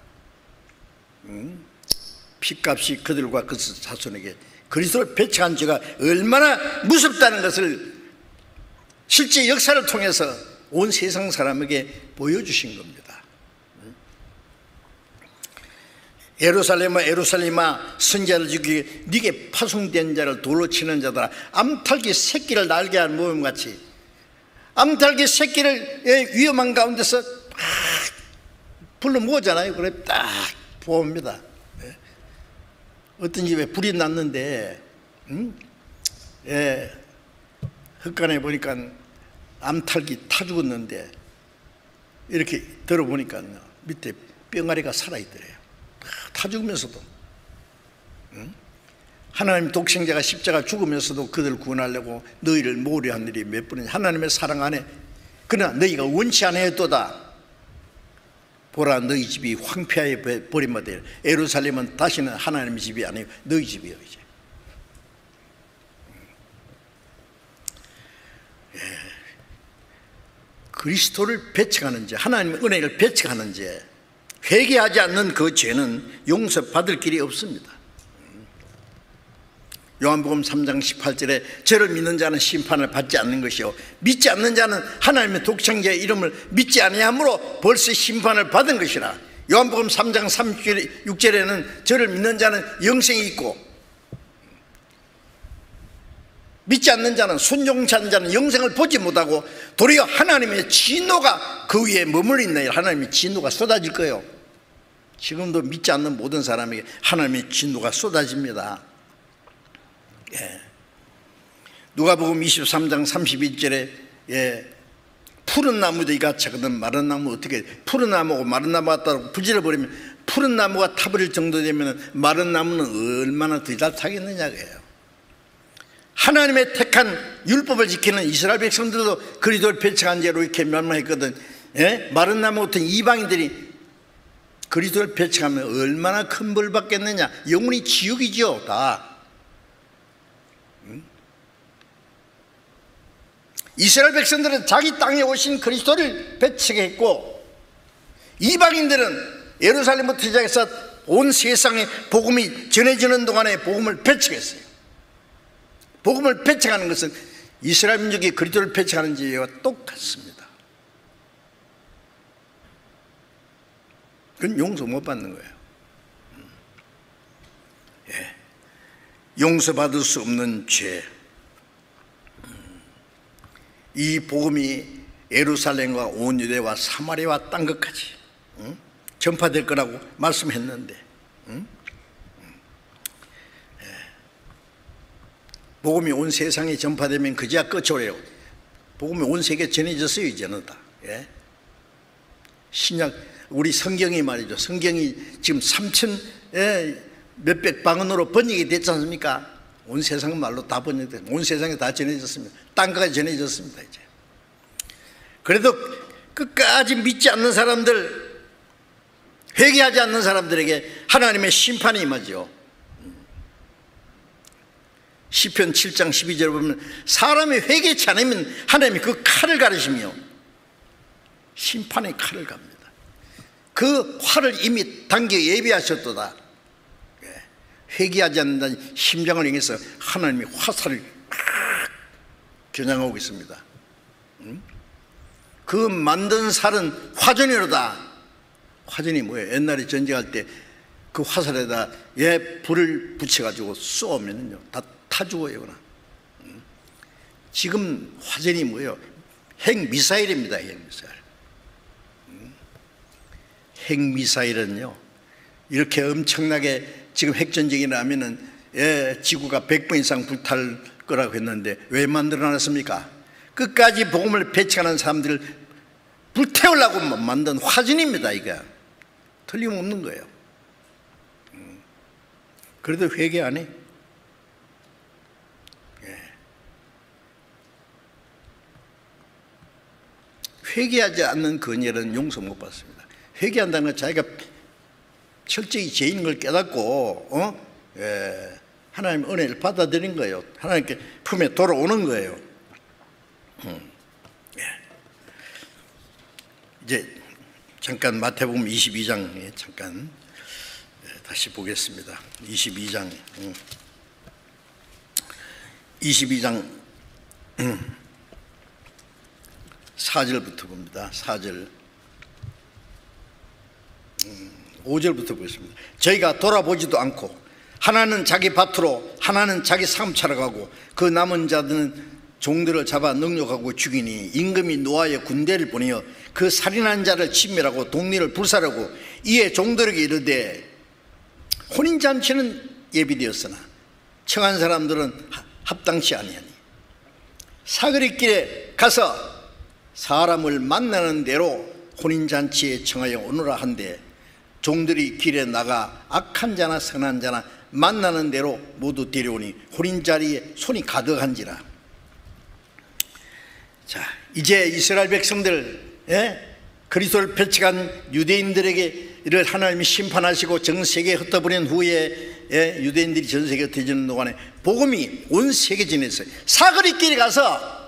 피값이 그들과 그 자손에게, 그리스도를 배척한 죄가 얼마나 무섭다는 것을 실제 역사를 통해서 온 세상 사람에게 보여주신 겁니다. 예루살렘아 예루살렘아 선지자를 죽이게 네게 파송된 자를 돌로 치는 자들아, 암탉이 새끼를 날개한 모음같이, 암탉이 새끼를 위험한 가운데서 딱 불러 모으잖아요. 그래 딱 보옵니다. 어떤 집에 불이 났는데 흙간에 보니까 암탉이 타 죽었는데 이렇게 들어보니까 밑에 뿅아리가 살아있더래요. 타 죽으면서도 하나님 독생자가 십자가 죽으면서도 그들을 구원하려고 너희를 모으려 한 일이 몇 번이냐. 하나님의 사랑 안에, 그러나 너희가 원치 아니하였도다. 보라, 너희 집이 황폐하여 버림받으리라. 예루살렘은 다시는 하나님의 집이 아니고 너희 집이요. 이제 그리스도를 배척하는 죄, 하나님의 은혜를 배척하는 죄, 회개하지 않는 그 죄는 용서받을 길이 없습니다. 요한복음 3장 18절에 저를 믿는 자는 심판을 받지 않는 것이요 믿지 않는 자는 하나님의 독생자의 이름을 믿지 아니함으로 벌써 심판을 받은 것이라. 요한복음 3장 36절에는 저를 믿는 자는 영생이 있고 믿지 않는 자는, 순종치 않는 자는 영생을 보지 못하고 도리어 하나님의 진노가 그 위에 머물러 있나요? 하나님의 진노가 쏟아질 거예요. 지금도 믿지 않는 모든 사람에게 하나님의 진노가 쏟아집니다. 누가복음 23장 31절에 푸른 나무들이 같이 하거든 마른 나무 어떻게, 푸른 나무고 마른 나무가 따로 부지를 버리면 푸른 나무가 타버릴 정도 되면 마른 나무는 얼마나 더 잘 타겠느냐고요. 하나님의 택한 율법을 지키는 이스라엘 백성들도 그리스도를 배척한 죄로 이렇게 멸망했거든. 마른 나무 같은 이방인들이 그리스도를 배척하면 얼마나 큰 벌 받겠느냐. 영원히 지옥이죠. 다. 이스라엘 백성들은 자기 땅에 오신 그리스도를 배척했고, 이방인들은 예루살렘부터 시작해서 온 세상에 복음이 전해지는 동안에 복음을 배척했어요. 복음을 배척하는 것은 이스라엘 민족이 그리스도를 배척하는 죄와 똑같습니다. 그건 용서 못 받는 거예요. 예. 용서받을 수 없는 죄. 이 복음이 예루살렘과 온 유대와 사마리아와 딴 것까지 전파될 거라고 말씀했는데 복음이 온 세상에 전파되면 그제야 끝이래요. 복음이 온 세계에 전해졌어요. 이제는 다. 예? 신약 우리 성경이 말이죠. 성경이 지금 3천 몇백 방언으로 번역이 됐지 않습니까? 온 세상 말로 다 번역돼. 온 세상에 다 전해졌습니다. 땅까지 전해졌습니다. 이제. 그래도 끝까지 믿지 않는 사람들, 회개하지 않는 사람들에게 하나님의 심판이 임하죠. 시편 7장 12절 보면 사람이 회개치 않으면 하나님이 그 칼을 가르시며 심판의 칼을 갑니다. 그 활을 이미 당겨 예비하셨도다. 회개하지 않는다는 심장을 향해서 하나님이 화살을 겨냥하고 있습니다. 그 만든 살은 화전이로다. 화전이 뭐예요? 옛날에 전쟁할 때 그 화살에다 불을 붙여가지고 쏘면요 다 타 죽어요. 그냥. 지금 화전이 뭐예요? 핵미사일입니다. 핵미사일. 핵미사일은요 이렇게 엄청나게 지금 핵전쟁이 나면은 지구가 100번 이상 불탈 거라고 했는데 왜 만들어놨습니까? 끝까지 복음을 배척하는 사람들을 불태우려고 만든 화전입니다. 이거 틀림없는 거예요. 그래도 회개 안 해? 회개하지 않는 그녀는 용서 못 받습니다. 회개한다는 건 자기가 철저히 죄인 걸 깨닫고 하나님 은혜를 받아들인 거예요. 하나님께 품에 돌아오는 거예요. 이제 잠깐 마태복음 22장에 잠깐 다시 보겠습니다. 22장 4절부터 봅니다. 4절 5절부터 보겠습니다. 저희가 돌아보지도 않고 하나는 자기 밭으로 하나는 자기 사업차로 가고 그 남은 자들은 종들을 잡아 능욕하고 죽이니 임금이 노아의 군대를 보내어 그 살인한 자를 진멸하고 동리를 불사르고 이에 종들에게 이르되 혼인잔치는 예비되었으나 청한 사람들은 합당치 아니하니 사거리길에 가서 사람을 만나는 대로 혼인잔치에 청하여 오너라 한데 종들이 길에 나가 악한 자나 선한 자나 만나는 대로 모두 데려오니 혼인자리에 손이 가득한지라. 자, 이제 이스라엘 백성들 그리스도를 배척한 유대인들에게 이를 하나님이 심판하시고 전 세계에 흩어버린 후에 유대인들이 전 세계에 흩어지는 동안에 복음이 온 세계에 전했어요. 사거리길에 가서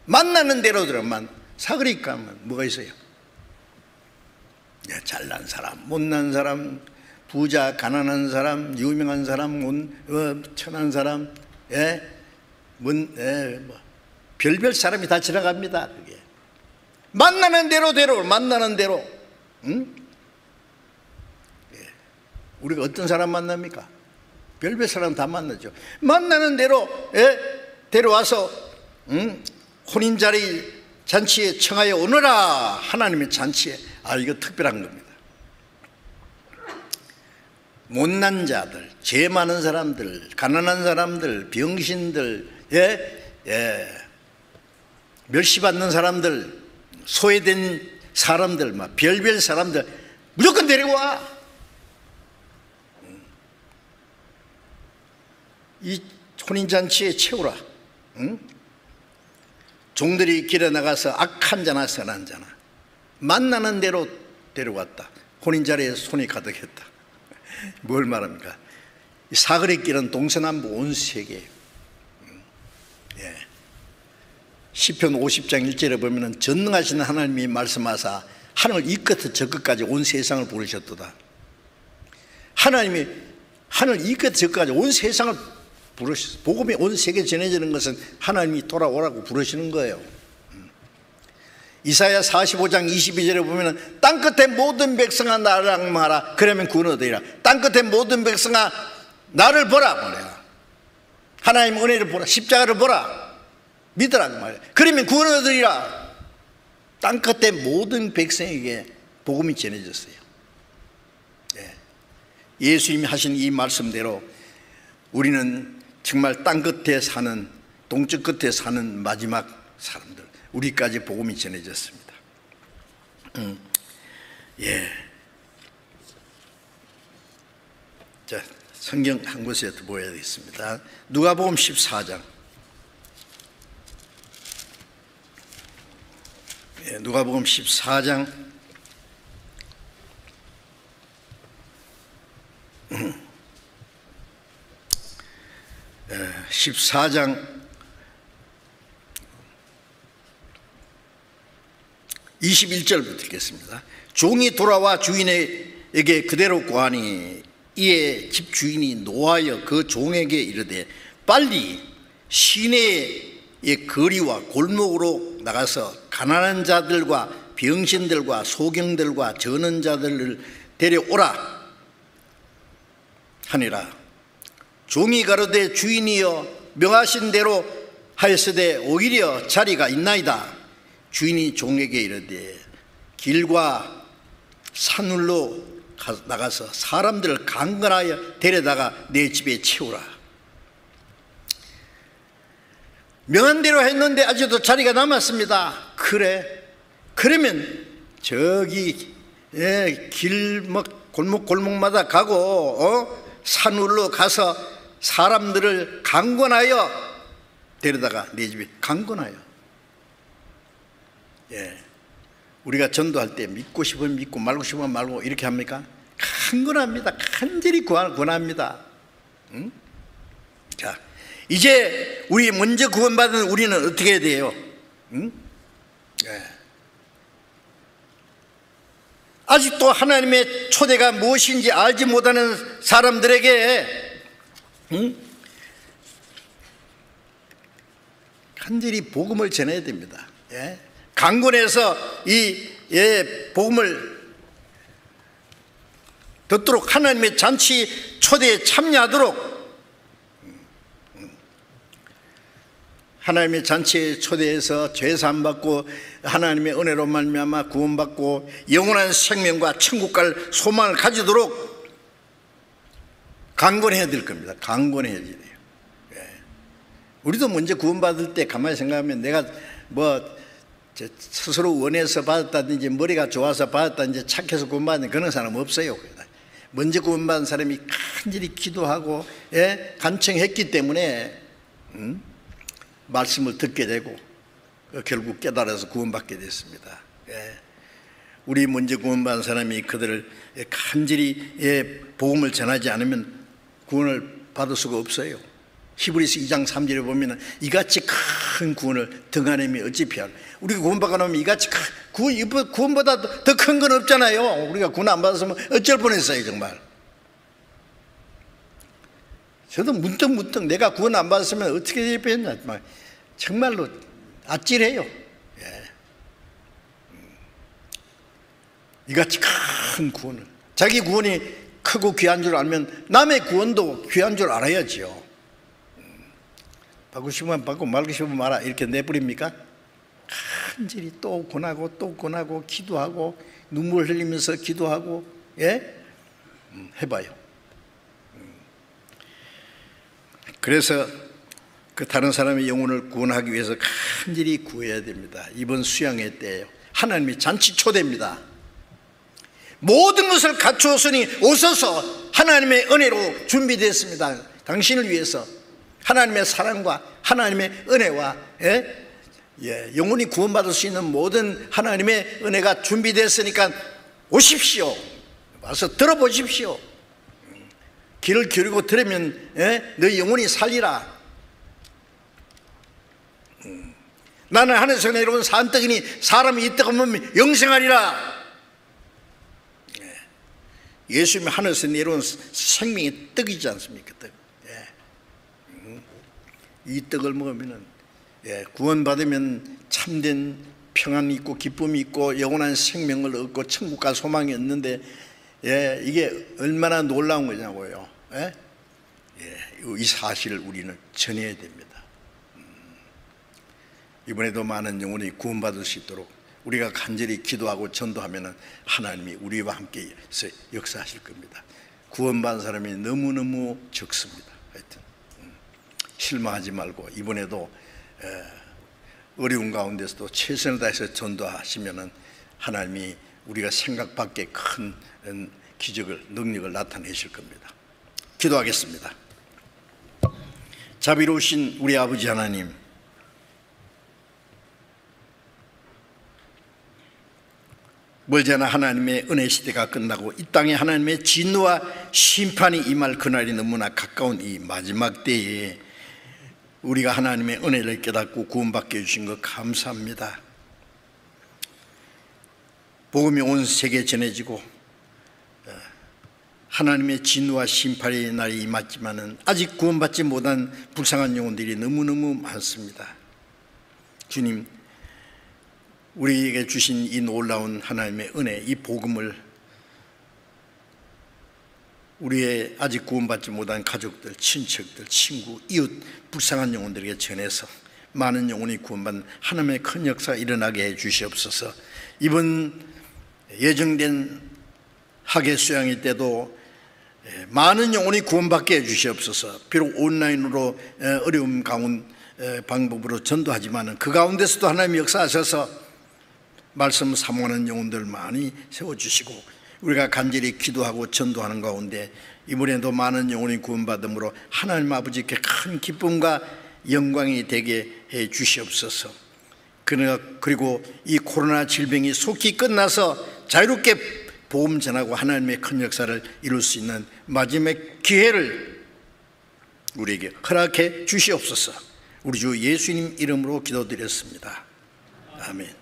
만나는 대로 들어만 사거리 가면 뭐가 있어요? 잘난 사람, 못난 사람, 부자, 가난한 사람, 유명한 사람, 천한 사람, 별별 사람이 다 지나갑니다. 그게 만나는 대로 만나는 대로. 우리가 어떤 사람 만납니까? 별별 사람 다 만나죠. 만나는 대로 데려와서 혼인자리 잔치에 청하여 오너라. 하나님의 잔치에. 이거 특별한 겁니다. 못난 자들, 죄 많은 사람들, 가난한 사람들, 병신들, 멸시받는 사람들, 소외된 사람들, 별별 사람들 무조건 데려와. 이 혼인잔치에 채우라. 종들이 길에 나가서 악한 자나 선한 자나 만나는 대로 데려왔다. 혼인자리에 손이 가득했다. 뭘 말합니까? 이 사거리 길은 동서남북 온 세계. 시편 50장 1절에 보면 전능하신 하나님이 말씀하사 하늘 이 끝에 저 끝까지 온 세상을 부르셨도다. 하나님이 하늘 이 끝 저 끝까지 온 세상을 부르셨어요. 복음이 온 세계에 전해지는 것은 하나님이 돌아오라고 부르시는 거예요. 이사야 45장 22절에 보면 땅끝의 모든 백성아 나를 악망하라 그러면 구원 얻으리라. 땅끝의 모든 백성아 나를 보라 말이야. 하나님 은혜를 보라. 십자가를 보라. 믿으라고 말이야. 그러면 구원 얻으리라. 땅끝의 모든 백성에게 복음이 전해졌어요. 예수님이 하신 이 말씀대로 우리는 정말 땅끝에 사는, 동쪽 끝에 사는 마지막 사람들, 우리까지 복음이 전해졌습니다. 자, 성경 한 곳에 더 보여야 되겠습니다. 누가복음 14장. 누가복음 14장 21절부터 읽겠습니다. 종이 돌아와 주인에게 그대로 고하니 이에 집 주인이 노하여 그 종에게 이르되 빨리 시내의 거리와 골목으로 나가서 가난한 자들과 병신들과 소경들과 저는 자들을 데려오라 하니라. 종이 가로되 주인이여 명하신 대로 하였으되 오히려 자리가 있나이다. 주인이 종에게 이르되 길과 산울로 나가서 사람들을 강건하여 데려다가 내 집에 채우라. 명한 대로 했는데 아직도 자리가 남았습니다. 그래, 그러면 저기 길목 골목마다 가고 산울로 가서 사람들을 강건하여 데려다가 내 집에 강건하여. 우리가 전도할 때 믿고 싶으면 믿고 말고 싶으면 말고 이렇게 합니까? 강건합니다. 간절히 권합니다. 응? 자, 이제 우리 먼저 구원받은 우리는 어떻게 해야 돼요? 응? 아직도 하나님의 초대가 무엇인지 알지 못하는 사람들에게 간절히 복음을 전해야 됩니다. 강건해서 이 복음을 듣도록 하나님의 잔치 초대에 참여하도록 하나님의 잔치에 초대해서 죄사함 받고 하나님의 은혜로 말미암아 구원받고 영원한 생명과 천국 갈 소망을 가지도록 강건해야 될 겁니다. 강건해야 돼요. 우리도 먼저 구원받을 때 가만히 생각하면 내가 뭐 스스로 원해서 받았다든지 머리가 좋아서 받았다든지 착해서 구원받는 그런 사람 없어요. 먼저 구원받은 사람이 간절히 기도하고 간청했기 때문에 말씀을 듣게 되고 결국 깨달아서 구원받게 됐습니다. 우리 먼저 구원받은 사람이 그들을 간절히 복음을 전하지 않으면 구원을 받을 수가 없어요. 히브리서 2장 3절에 보면 이같이 큰 구원을 등한힘이 어찌 피할. 우리가 구원받고 나면 이같이 구원보다 더 큰 건 없잖아요. 우리가 구원 안 받았으면 어쩔 뻔했어요. 정말 저도 문득 내가 구원 안 받았으면 어떻게 될 뻔했나 정말로 아찔해요. 이같이 큰 구원을, 자기 구원이 크고 귀한 줄 알면 남의 구원도 귀한 줄 알아야지요. 받고 싶으면 받고 말고 싶으면 말아 이렇게 내버립니까? 간절히 또 권하고 또 권하고 기도하고 눈물 흘리면서 기도하고 해봐요. 그래서 그 다른 사람의 영혼을 구원하기 위해서 간절히 구해야 됩니다. 이번 수양회 때예요. 하나님의 잔치 초대입니다. 모든 것을 갖추었으니 오소서. 하나님의 은혜로 준비되었습니다. 당신을 위해서 하나님의 사랑과 하나님의 은혜와 영혼이 구원받을 수 있는 모든 하나님의 은혜가 준비됐으니까 오십시오. 와서 들어보십시오. 귀를 기울이고 들으면 너희 영혼이 살리라. 나는 하늘에서 내려온 산떡이니 사람이 이 떡을 먹으면 영생하리라. 예수님이 하늘에서 내려온 생명의 떡이지 않습니까? 떡. 이 떡을 먹으면 구원받으면 참된 평안이 있고 기쁨이 있고 영원한 생명을 얻고 천국 갈 소망이 있는데 이게 얼마나 놀라운 거냐고요. 이 사실을 우리는 전해야 됩니다. 이번에도 많은 영혼이 구원받을 수 있도록 우리가 간절히 기도하고 전도하면 하나님이 우리와 함께 역사하실 겁니다. 구원받은 사람이 너무너무 적습니다. 하여튼 실망하지 말고 이번에도 어려운 가운데서도 최선을 다해서 전도하시면 하나님이 우리가 생각 밖의 큰 기적을, 능력을 나타내실 겁니다. 기도하겠습니다. 자비로우신 우리 아버지 하나님, 멀지 않아 하나님의 은혜 시대가 끝나고 이 땅에 하나님의 진노와 심판이 임할 그날이 너무나 가까운 이 마지막 때에 우리가 하나님의 은혜를 깨닫고 구원받게 해주신 것 감사합니다. 복음이 온 세계에 전해지고 하나님의 진노와 심판의 날이 임했지만은 아직 구원받지 못한 불쌍한 영혼들이 너무너무 많습니다. 주님, 우리에게 주신 이 놀라운 하나님의 은혜, 이 복음을 우리의 아직 구원받지 못한 가족들, 친척들, 친구, 이웃, 불쌍한 영혼들에게 전해서 많은 영혼이 구원받는 하나님의 큰 역사가 일어나게 해 주시옵소서. 이번 예정된 학예 수양회 때도 많은 영혼이 구원받게 해 주시옵소서. 비록 온라인으로 어려움 가운 방법으로 전도하지만 그 가운데서도 하나님이 역사하셔서 말씀 사모하는 영혼들 많이 세워주시고 우리가 간절히 기도하고 전도하는 가운데 이번에도 많은 영혼이 구원받음으로 하나님 아버지께 큰 기쁨과 영광이 되게 해 주시옵소서. 그리고 이 코로나 질병이 속히 끝나서 자유롭게 복음 전하고 하나님의 큰 역사를 이룰 수 있는 마지막 기회를 우리에게 허락해 주시옵소서. 우리 주 예수님 이름으로 기도드렸습니다. 아멘.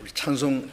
우리 찬송